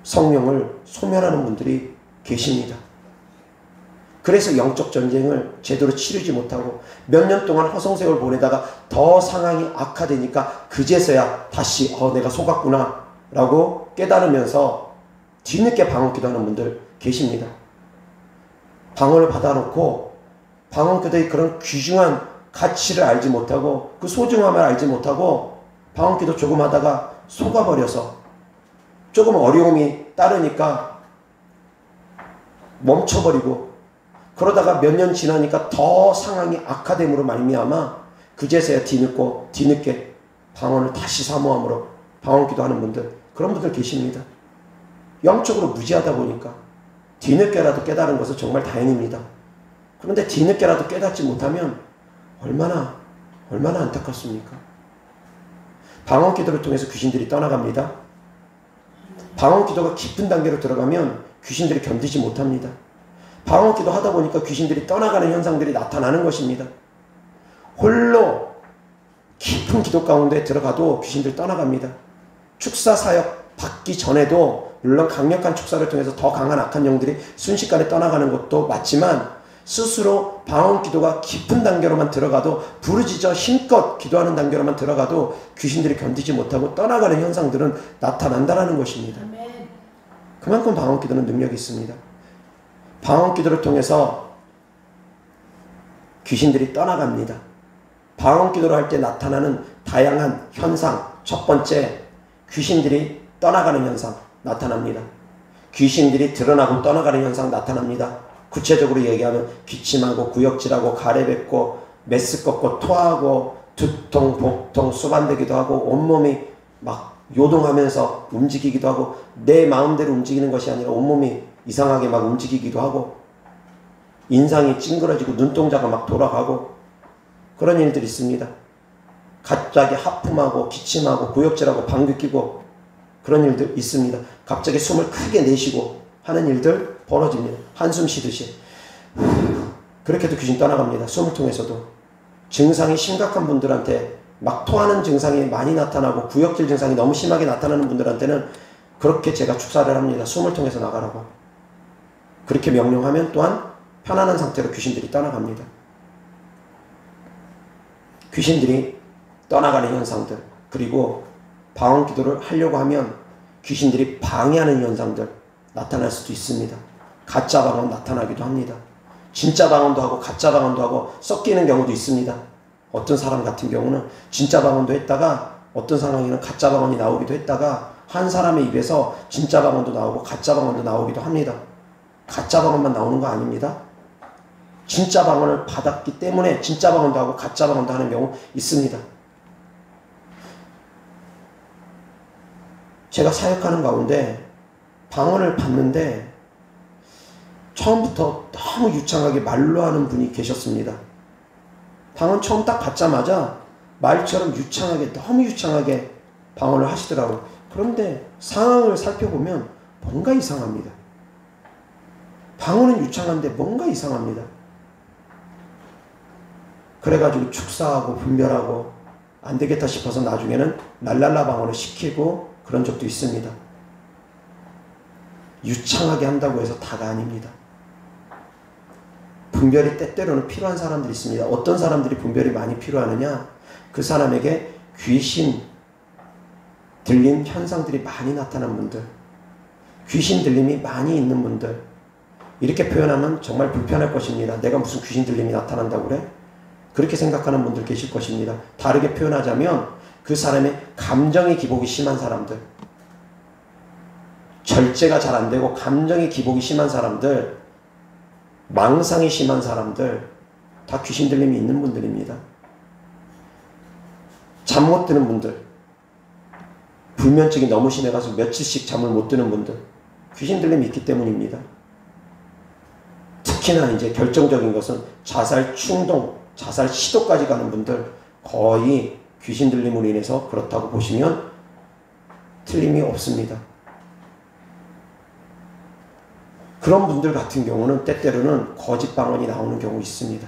성령을 소멸하는 분들이 계십니다. 그래서 영적 전쟁을 제대로 치르지 못하고 몇 년 동안 허송세월 보내다가 더 상황이 악화되니까 그제서야 다시 내가 속았구나 라고 깨달으면서 뒤늦게 방언 기도하는 분들 계십니다. 방언을 받아놓고 방언 기도의 그런 귀중한 가치를 알지 못하고 그 소중함을 알지 못하고 방언 기도 조금 하다가 속아버려서 조금 어려움이 따르니까 멈춰버리고, 그러다가 몇 년 지나니까 더 상황이 악화됨으로 말미암아 그제서야 뒤늦게 방언을 다시 사모함으로 방언 기도하는 분들, 그런 분들 계십니다. 영적으로 무지하다 보니까 뒤늦게라도 깨달은 것은 정말 다행입니다. 그런데 뒤늦게라도 깨닫지 못하면 얼마나 안타깝습니까? 방언 기도를 통해서 귀신들이 떠나갑니다. 방언 기도가 깊은 단계로 들어가면 귀신들이 견디지 못합니다. 방언 기도 하다 보니까 귀신들이 떠나가는 현상들이 나타나는 것입니다. 홀로 깊은 기도 가운데 들어가도 귀신들이 떠나갑니다. 축사 사역 받기 전에도 물론 강력한 축사를 통해서 더 강한 악한 영들이 순식간에 떠나가는 것도 맞지만, 스스로 방언 기도가 깊은 단계로만 들어가도, 부르짖어 힘껏 기도하는 단계로만 들어가도 귀신들이 견디지 못하고 떠나가는 현상들은 나타난다는 것입니다. 그만큼 방언 기도는 능력이 있습니다. 방언 기도를 통해서 귀신들이 떠나갑니다. 방언 기도를 할 때 나타나는 다양한 현상, 첫 번째, 귀신들이 떠나가는 현상 나타납니다. 귀신들이 드러나고 떠나가는 현상 나타납니다. 구체적으로 얘기하면 기침하고 구역질하고 가래뱉고 메스 꺾고 토하고 두통, 복통, 수반되기도 하고 온몸이 막 요동하면서 움직이기도 하고, 내 마음대로 움직이는 것이 아니라 온몸이 이상하게 막 움직이기도 하고, 인상이 찡그러지고 눈동자가 막 돌아가고, 그런 일들이 있습니다. 갑자기 하품하고 기침하고 구역질하고 방귀 뀌고 그런 일들 있습니다. 갑자기 숨을 크게 내쉬고 하는 일들 벌어집니다. 한숨 쉬듯이. 그렇게도 귀신 떠나갑니다. 숨을 통해서도. 증상이 심각한 분들한테, 막 토하는 증상이 많이 나타나고 구역질 증상이 너무 심하게 나타나는 분들한테는 그렇게 제가 축사를 합니다. 숨을 통해서 나가라고. 그렇게 명령하면 또한 편안한 상태로 귀신들이 떠나갑니다. 귀신들이 떠나가는 현상들, 그리고 방언 기도를 하려고 하면 귀신들이 방해하는 현상들 나타날 수도 있습니다. 가짜 방언 나타나기도 합니다. 진짜 방언도 하고 가짜 방언도 하고 섞이는 경우도 있습니다. 어떤 사람 같은 경우는 진짜 방언도 했다가 어떤 상황에는 가짜 방언이 나오기도 했다가, 한 사람의 입에서 진짜 방언도 나오고 가짜 방언도 나오기도 합니다. 가짜 방언만 나오는 거 아닙니다. 진짜 방언을 받았기 때문에 진짜 방언도 하고 가짜 방언도 하는 경우 있습니다. 제가 사역하는 가운데 방언을 받는데 처음부터 너무 유창하게 말로 하는 분이 계셨습니다. 방언 처음 딱 받자마자 말처럼 유창하게, 너무 유창하게 방언을 하시더라고요. 그런데 상황을 살펴보면 뭔가 이상합니다. 방언은 유창한데 뭔가 이상합니다. 그래가지고 축사하고 분별하고 안 되겠다 싶어서 나중에는 랄랄라 방언을 시키고 그런 적도 있습니다. 유창하게 한다고 해서 다가 아닙니다. 분별이 때때로는 필요한 사람들이 있습니다. 어떤 사람들이 분별이 많이 필요하느냐? 그 사람에게 귀신 들림 현상들이 많이 나타난 분들, 귀신 들림이 많이 있는 분들, 이렇게 표현하면 정말 불편할 것입니다. 내가 무슨 귀신 들림이 나타난다고 그래? 그렇게 생각하는 분들 계실 것입니다. 다르게 표현하자면 그 사람의 감정의 기복이 심한 사람들, 절제가 잘 안 되고 감정의 기복이 심한 사람들, 망상이 심한 사람들, 다 귀신 들림이 있는 분들입니다. 잠 못 드는 분들, 불면증이 너무 심해가서 며칠씩 잠을 못 드는 분들, 귀신 들림이 있기 때문입니다. 특히나 이제 결정적인 것은 자살 충동, 자살 시도까지 가는 분들, 거의 귀신 들림으로 인해서 그렇다고 보시면 틀림이 없습니다. 그런 분들 같은 경우는 때때로는 거짓 방언이 나오는 경우 있습니다.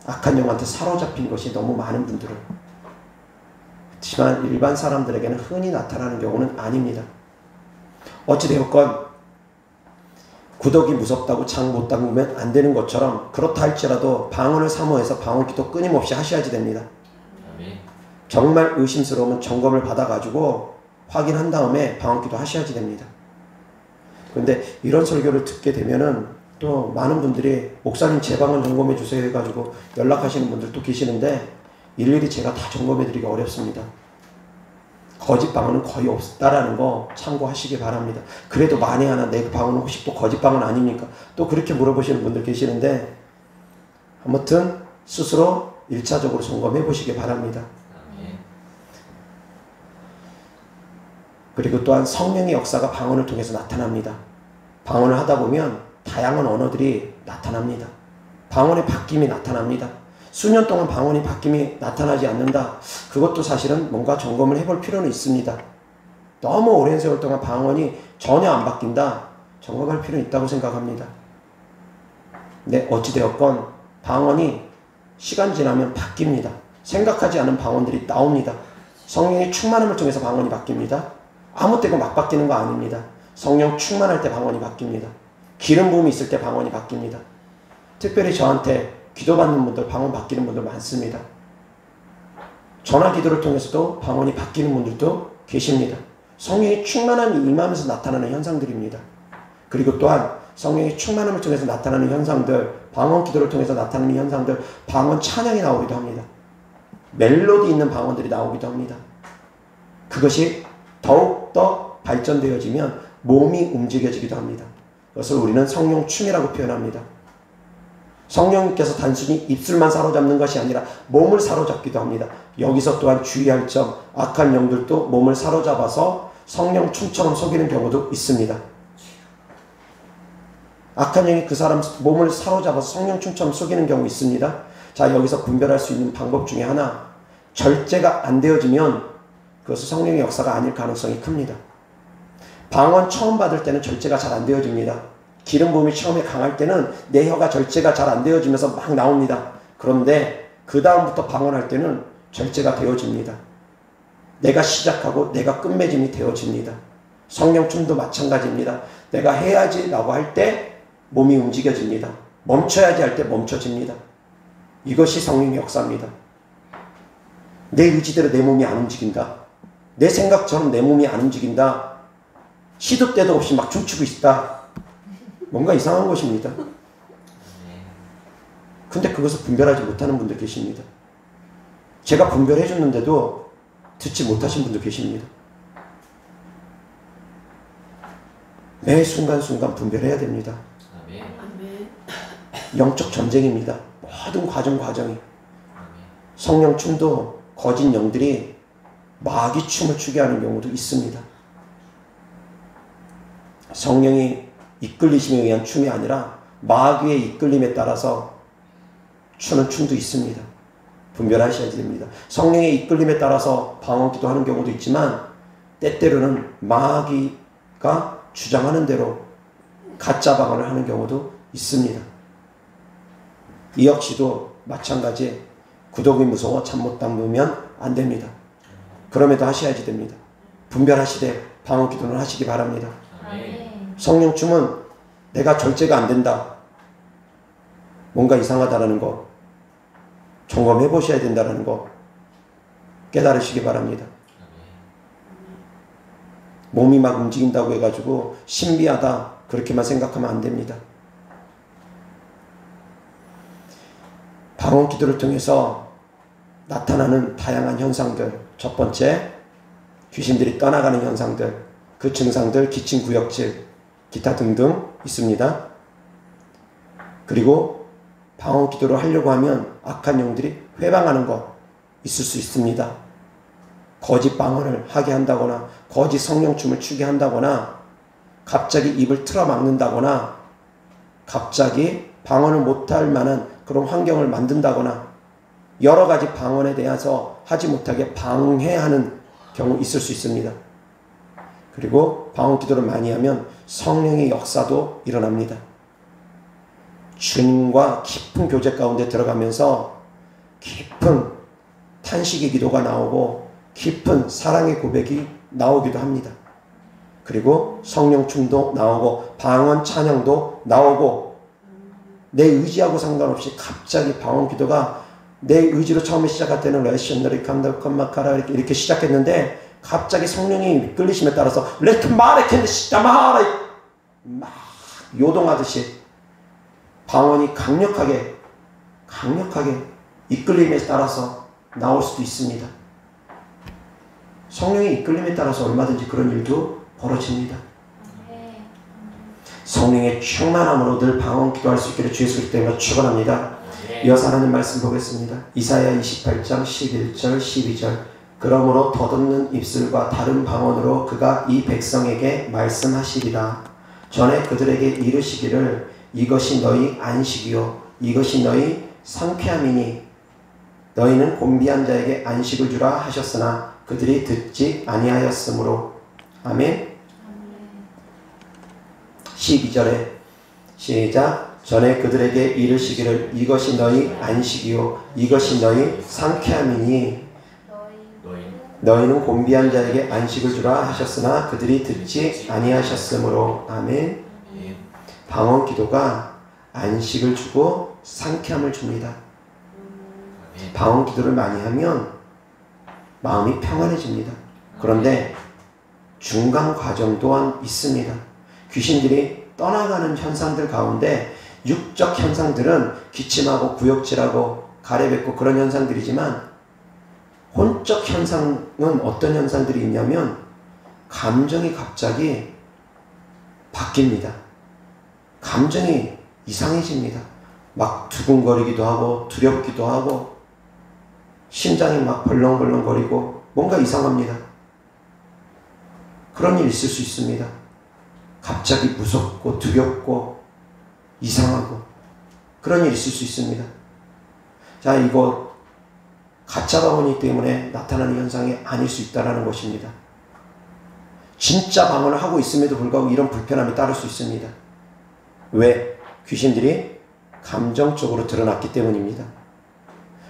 악한 영한테 사로잡힌 것이 너무 많은 분들은. 그렇지만 일반 사람들에게는 흔히 나타나는 경우는 아닙니다. 어찌되었건 구더기 무섭다고 장 못 담그면 안 되는 것처럼, 그렇다 할지라도 방언을 사모해서 방언기도 끊임없이 하셔야지 됩니다. 정말 의심스러우면 점검을 받아가지고 확인한 다음에 방언기도 하셔야지 됩니다. 그런데 이런 설교를 듣게 되면은 또 많은 분들이 목사님 제 방언 점검해 주세요 해가지고 연락하시는 분들도 계시는데 일일이 제가 다 점검해 드리기 어렵습니다. 거짓 방언은 거의 없다라는 거 참고하시기 바랍니다. 그래도 만에 하나 내 방언은 혹시 또 거짓 방언 아닙니까? 또 그렇게 물어보시는 분들 계시는데 아무튼 스스로 1차적으로 점검해 보시기 바랍니다. 그리고 또한 성령의 역사가 방언을 통해서 나타납니다. 방언을 하다 보면 다양한 언어들이 나타납니다. 방언의 바뀜이 나타납니다. 수년 동안 방언이 바뀜이 나타나지 않는다. 그것도 사실은 뭔가 점검을 해볼 필요는 있습니다. 너무 오랜 세월 동안 방언이 전혀 안 바뀐다. 점검할 필요는 있다고 생각합니다. 네, 어찌되었건 방언이 시간 지나면 바뀝니다. 생각하지 않은 방언들이 나옵니다. 성령의 충만함을 통해서 방언이 바뀝니다. 아무 때고 막 바뀌는 거 아닙니다. 성령 충만할 때 방언이 바뀝니다. 기름 부음이 있을 때 방언이 바뀝니다. 특별히 저한테 기도받는 분들, 방언 바뀌는 분들 많습니다. 전화 기도를 통해서도 방언이 바뀌는 분들도 계십니다. 성령의 충만함이 임하면서 나타나는 현상들입니다. 그리고 또한 성령의 충만함을 통해서 나타나는 현상들, 방언 기도를 통해서 나타나는 현상들, 방언 찬양이 나오기도 합니다. 멜로디 있는 방언들이 나오기도 합니다. 그것이 더욱더 발전되어지면 몸이 움직여지기도 합니다. 그것을 우리는 성령 춤이라고 표현합니다. 성령님께서 단순히 입술만 사로잡는 것이 아니라 몸을 사로잡기도 합니다. 여기서 또한 주의할 점, 악한 영들도 몸을 사로잡아서 성령 춤처럼 속이는 경우도 있습니다. 악한 영이 그 사람 몸을 사로잡아서 성령 춤처럼 속이는 경우 있습니다. 자, 여기서 분별할 수 있는 방법 중에 하나, 절제가 안 되어지면 그것은 성령의 역사가 아닐 가능성이 큽니다. 방언 처음 받을 때는 절제가 잘 안 되어집니다. 기름 부음이 처음에 강할 때는 내 혀가 절제가 잘 안 되어지면서 막 나옵니다. 그런데 그 다음부터 방언할 때는 절제가 되어집니다. 내가 시작하고 내가 끝맺음이 되어집니다. 성령춤도 마찬가지입니다. 내가 해야지 라고 할 때 몸이 움직여집니다. 멈춰야지 할 때 멈춰집니다. 이것이 성령의 역사입니다. 내 의지대로 내 몸이 안 움직인다. 내 생각처럼 내 몸이 안 움직인다. 시도 때도 없이 막 춤추고 있다. 뭔가 이상한 것입니다. 근데 그것을 분별하지 못하는 분들 계십니다. 제가 분별해 줬는데도 듣지 못하신 분들 계십니다. 매 순간순간 분별해야 됩니다. 영적 전쟁입니다. 모든 과정이. 성령 춤도 거짓 영들이 마귀 춤을 추게 하는 경우도 있습니다. 성령이 이끌리심에 의한 춤이 아니라 마귀의 이끌림에 따라서 추는 춤도 있습니다. 분별하셔야 됩니다. 성령의 이끌림에 따라서 방언기도 하는 경우도 있지만 때때로는 마귀가 주장하는 대로 가짜 방언을 하는 경우도 있습니다. 이 역시도 마찬가지 구더기 무서워 잠 못 담그면 안 됩니다. 그럼에도 하셔야지 됩니다. 분별하시되 방언기도는 하시기 바랍니다. 성령 춤은 내가 절제가 안 된다. 뭔가 이상하다라는 거 점검해 보셔야 된다는 거 깨달으시기 바랍니다. 몸이 막 움직인다고 해가지고 신비하다 그렇게만 생각하면 안 됩니다. 방언 기도를 통해서 나타나는 다양한 현상들, 첫 번째 귀신들이 떠나가는 현상들, 그 증상들, 기침, 구역질, 기타 등등 있습니다. 그리고 방언 기도를 하려고 하면 악한 영들이 회방하는 것 있을 수 있습니다. 거짓 방언을 하게 한다거나 거짓 성령춤을 추게 한다거나 갑자기 입을 틀어막는다거나 갑자기 방언을 못할 만한 그런 환경을 만든다거나 여러 가지 방언에 대해서 하지 못하게 방해하는 경우 있을 수 있습니다. 그리고 방언 기도를 많이 하면 성령의 역사도 일어납니다. 주님과 깊은 교제 가운데 들어가면서 깊은 탄식의 기도가 나오고 깊은 사랑의 고백이 나오기도 합니다. 그리고 성령 춤도 나오고 방언 찬양도 나오고 내 의지하고 상관없이 갑자기 방언 기도가 내 의지로 처음에 시작할 때는 레션너리 캄다컴마카라 이렇게 시작했는데 갑자기 성령이 끌리심에 따라서 레트마레켄드시다마하라 막 요동하듯이 방언이 강력하게 이끌림에 따라서 나올 수도 있습니다. 성령의 이끌림에 따라서 얼마든지 그런 일도 벌어집니다. 성령의 충만함으로 늘 방언 기도할 수 있기를 주 예수 그리스도 때문에 축원합니다. 이어서 하나님 말씀 보겠습니다. 이사야 28장 11절 12절 그러므로 더듬는 입술과 다른 방언으로 그가 이 백성에게 말씀하시리라. 전에 그들에게 이르시기를 이것이 너희 안식이요 이것이 너희 상쾌함이니 너희는 곤비한 자에게 안식을 주라 하셨으나 그들이 듣지 아니하였으므로. 아멘. 12절에 시작. 전에 그들에게 이르시기를 이것이 너희 안식이요 이것이 너희 상쾌함이니 너희는 곤비한 자에게 안식을 주라 하셨으나 그들이 듣지 아니하셨으므로. 아멘. 방언 기도가 안식을 주고 상쾌함을 줍니다. 방언 기도를 많이 하면 마음이 평안해집니다. 그런데 중간 과정 또한 있습니다. 귀신들이 떠나가는 현상들 가운데 육적 현상들은 기침하고 구역질하고 가래뱉고 그런 현상들이지만 혼적 현상은 어떤 현상들이 있냐면 감정이 갑자기 바뀝니다. 감정이 이상해집니다. 막 두근거리기도 하고 두렵기도 하고 심장이 막 벌렁벌렁거리고 뭔가 이상합니다. 그런 일 있을 수 있습니다. 갑자기 무섭고 두렵고 이상하고 그런 일 있을 수 있습니다. 자, 이거 가짜 방언이기 때문에 나타나는 현상이 아닐 수 있다는 것입니다. 진짜 방언을 하고 있음에도 불구하고 이런 불편함이 따를 수 있습니다. 왜? 귀신들이 감정적으로 드러났기 때문입니다.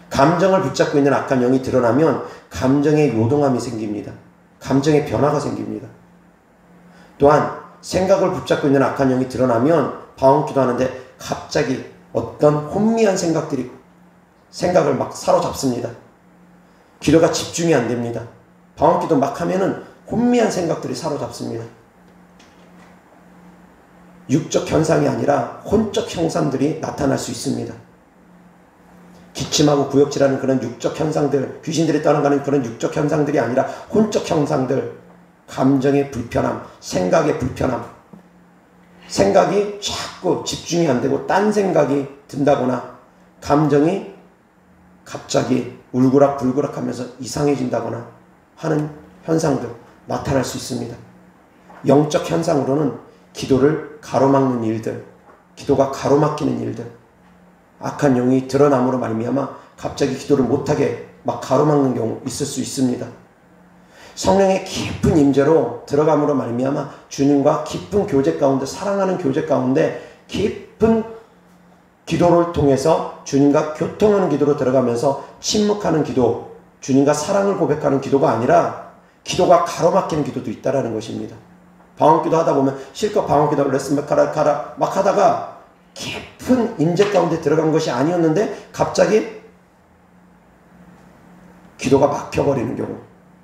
감정을 붙잡고 있는 악한 영이 드러나면 감정의 요동함이 생깁니다. 감정의 변화가 생깁니다. 또한 생각을 붙잡고 있는 악한 영이 드러나면 방언 기도하는데 갑자기 어떤 혼미한 생각을 막 사로잡습니다. 기도가 집중이 안 됩니다. 방언 기도 막 하면은 혼미한 생각들이 사로잡습니다. 육적 현상이 아니라 혼적 형상들이 나타날 수 있습니다. 기침하고 구역질하는 그런 육적 현상들, 귀신들이 떠나가는 그런 육적 현상들이 아니라 혼적 형상들, 감정의 불편함, 생각의 불편함, 생각이 자꾸 집중이 안 되고 딴 생각이 든다거나 감정이 갑자기 울그락불그락 하면서 이상해진다거나 하는 현상들 나타날 수 있습니다. 영적 현상으로는 기도를 가로막는 일들, 기도가 가로막히는 일들, 악한 영이 드러남으로 말미암아 갑자기 기도를 못하게 막 가로막는 경우 있을 수 있습니다. 성령의 깊은 임재로 들어감으로 말미암아 주님과 깊은 교제 가운데, 사랑하는 교제 가운데 깊은 기도를 통해서 주님과 교통하는 기도로 들어가면서 침묵하는 기도, 주님과 사랑을 고백하는 기도가 아니라 기도가 가로막히는 기도도 있다라는 것입니다. 방언기도 하다 보면 실컷 방언기도를 레슨메카라 막 하다가 깊은 임재 가운데 들어간 것이 아니었는데 갑자기 기도가 막혀버리는 경우,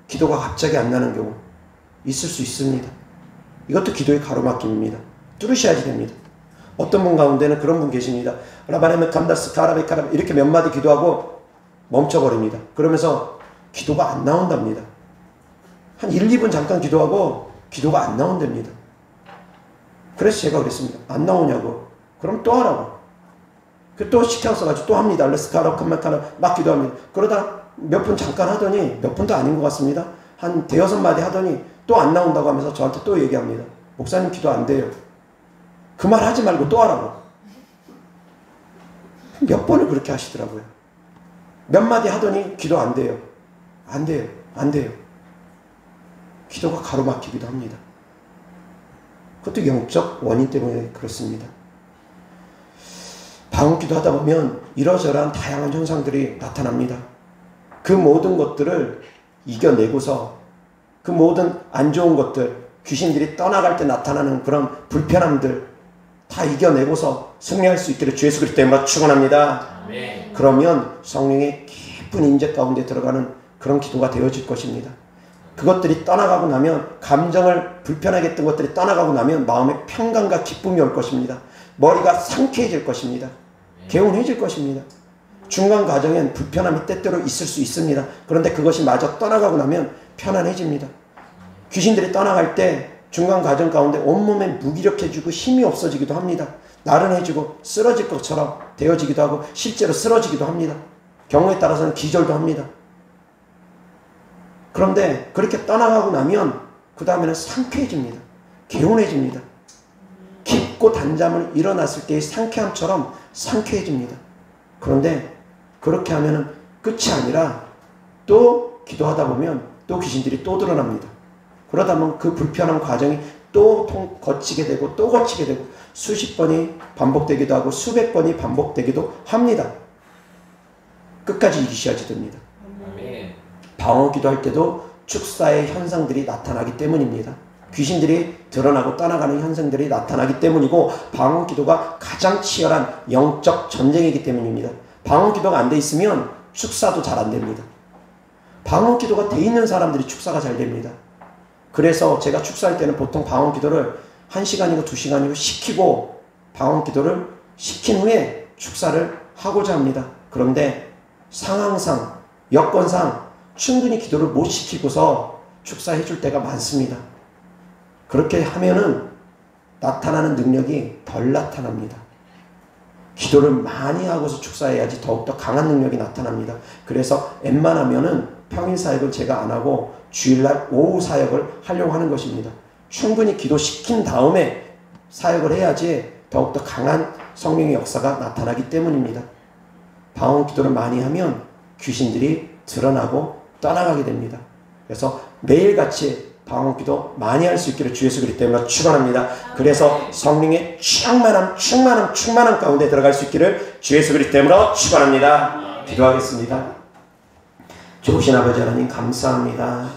기도가 갑자기 안 나는 경우 있을 수 있습니다. 이것도 기도의 가로막힘입니다. 뚫으셔야지 됩니다. 어떤 분 가운데는 그런 분 계십니다. 라바네메 감다스 카라베카라 이렇게 몇 마디 기도하고 멈춰버립니다. 그러면서 기도가 안 나온답니다. 한 1, 2분 잠깐 기도하고 기도가 안 나온답니다. 그래서 제가 그랬습니다. 안 나오냐고. 그럼 또 하라고. 또 시켜서가지고 또 합니다. 레스카라 컴메카라 막 기도합니다. 그러다 몇 분 잠깐 하더니 몇 분도 아닌 것 같습니다. 한 대여섯 마디 하더니 또 안 나온다고 하면서 저한테 또 얘기합니다. 목사님 기도 안 돼요. 그 말 하지 말고 또 하라고. 몇 번을 그렇게 하시더라고요. 몇 마디 하더니 기도 안 돼요. 안 돼요. 안 돼요. 기도가 가로막히기도 합니다. 그것도 영적 원인 때문에 그렇습니다. 방언기도 하다 보면 이러저러한 다양한 현상들이 나타납니다. 그 모든 것들을 이겨내고서 그 모든 안 좋은 것들, 귀신들이 떠나갈 때 나타나는 그런 불편함들 다 이겨내고서 승리할 수 있기를 주 예수 그리스도 이름으로 축원합니다. 아멘. 그러면 성령의 깊은 임재 가운데 들어가는 그런 기도가 되어질 것입니다. 그것들이 떠나가고 나면 감정을 불편하게 했던 것들이 떠나가고 나면 마음에 평강과 기쁨이 올 것입니다. 머리가 상쾌해질 것입니다. 개운해질 것입니다. 중간 과정엔 불편함이 때때로 있을 수 있습니다. 그런데 그것이 마저 떠나가고 나면 편안해집니다. 귀신들이 떠나갈 때 중간 과정 가운데 온몸에 무기력해지고 힘이 없어지기도 합니다. 나른해지고 쓰러질 것처럼 되어지기도 하고 실제로 쓰러지기도 합니다. 경우에 따라서는 기절도 합니다. 그런데 그렇게 떠나가고 나면 그 다음에는 상쾌해집니다. 개운해집니다. 깊고 단잠을 일어났을 때의 상쾌함처럼 상쾌해집니다. 그런데 그렇게 하면은 끝이 아니라 또 기도하다 보면 또 귀신들이 또 드러납니다. 그러다 보면 그 불편한 과정이 또 거치게 되고 또 거치게 되고 수십 번이 반복되기도 하고 수백 번이 반복되기도 합니다. 끝까지 이기셔야지 됩니다. 아멘. 방언 기도할 때도 축사의 현상들이 나타나기 때문입니다. 귀신들이 드러나고 떠나가는 현상들이 나타나기 때문이고 방언 기도가 가장 치열한 영적 전쟁이기 때문입니다. 방언 기도가 안 돼 있으면 축사도 잘 안 됩니다. 방언 기도가 돼 있는 사람들이 축사가 잘 됩니다. 그래서 제가 축사할 때는 보통 방언 기도를 1시간이고 2시간이고 시키고 방언 기도를 시킨 후에 축사를 하고자 합니다. 그런데 상황상, 여건상 충분히 기도를 못 시키고서 축사해 줄 때가 많습니다. 그렇게 하면은 나타나는 능력이 덜 나타납니다. 기도를 많이 하고서 축사해야지 더욱더 강한 능력이 나타납니다. 그래서 웬만하면은 평일 사역을 제가 안 하고 주일날 오후 사역을 하려고 하는 것입니다. 충분히 기도시킨 다음에 사역을 해야지 더욱더 강한 성령의 역사가 나타나기 때문입니다. 방언 기도를 많이 하면 귀신들이 드러나고 떠나가게 됩니다. 그래서 매일같이 방언 기도 많이 할 수 있기를 주 예수 그리스도 때문에 축원합니다. 그래서 성령의 충만함 가운데 들어갈 수 있기를 주 예수 그리스도 때문에 축원합니다. 기도하겠습니다. 좋으신 아버지 하나님 감사합니다.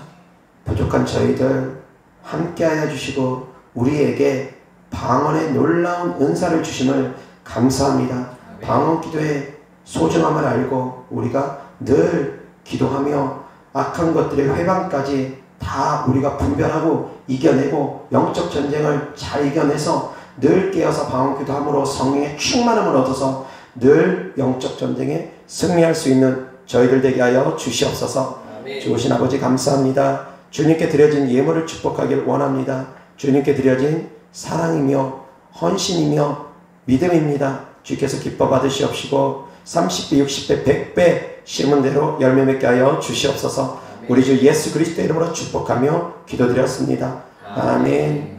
부족한 저희들 함께하여 주시고 우리에게 방언의 놀라운 은사를 주심을 감사합니다. 방언 기도의 소중함을 알고 우리가 늘 기도하며 악한 것들의 회방까지 다 우리가 분별하고 이겨내고 영적 전쟁을 잘 이겨내서 늘 깨어서 방언 기도함으로 성령의 충만함을 얻어서 늘 영적 전쟁에 승리할 수 있는 저희들 되게 하여 주시옵소서. 좋으신 아버지 감사합니다. 주님께 드려진 예물을 축복하길 원합니다. 주님께 드려진 사랑이며 헌신이며 믿음입니다. 주께서 기뻐 받으시옵시고 30배, 60배, 100배 심은 대로 열매 맺게 하여 주시옵소서. 우리 주 예수 그리스도 이름으로 축복하며 기도드렸습니다. 아멘.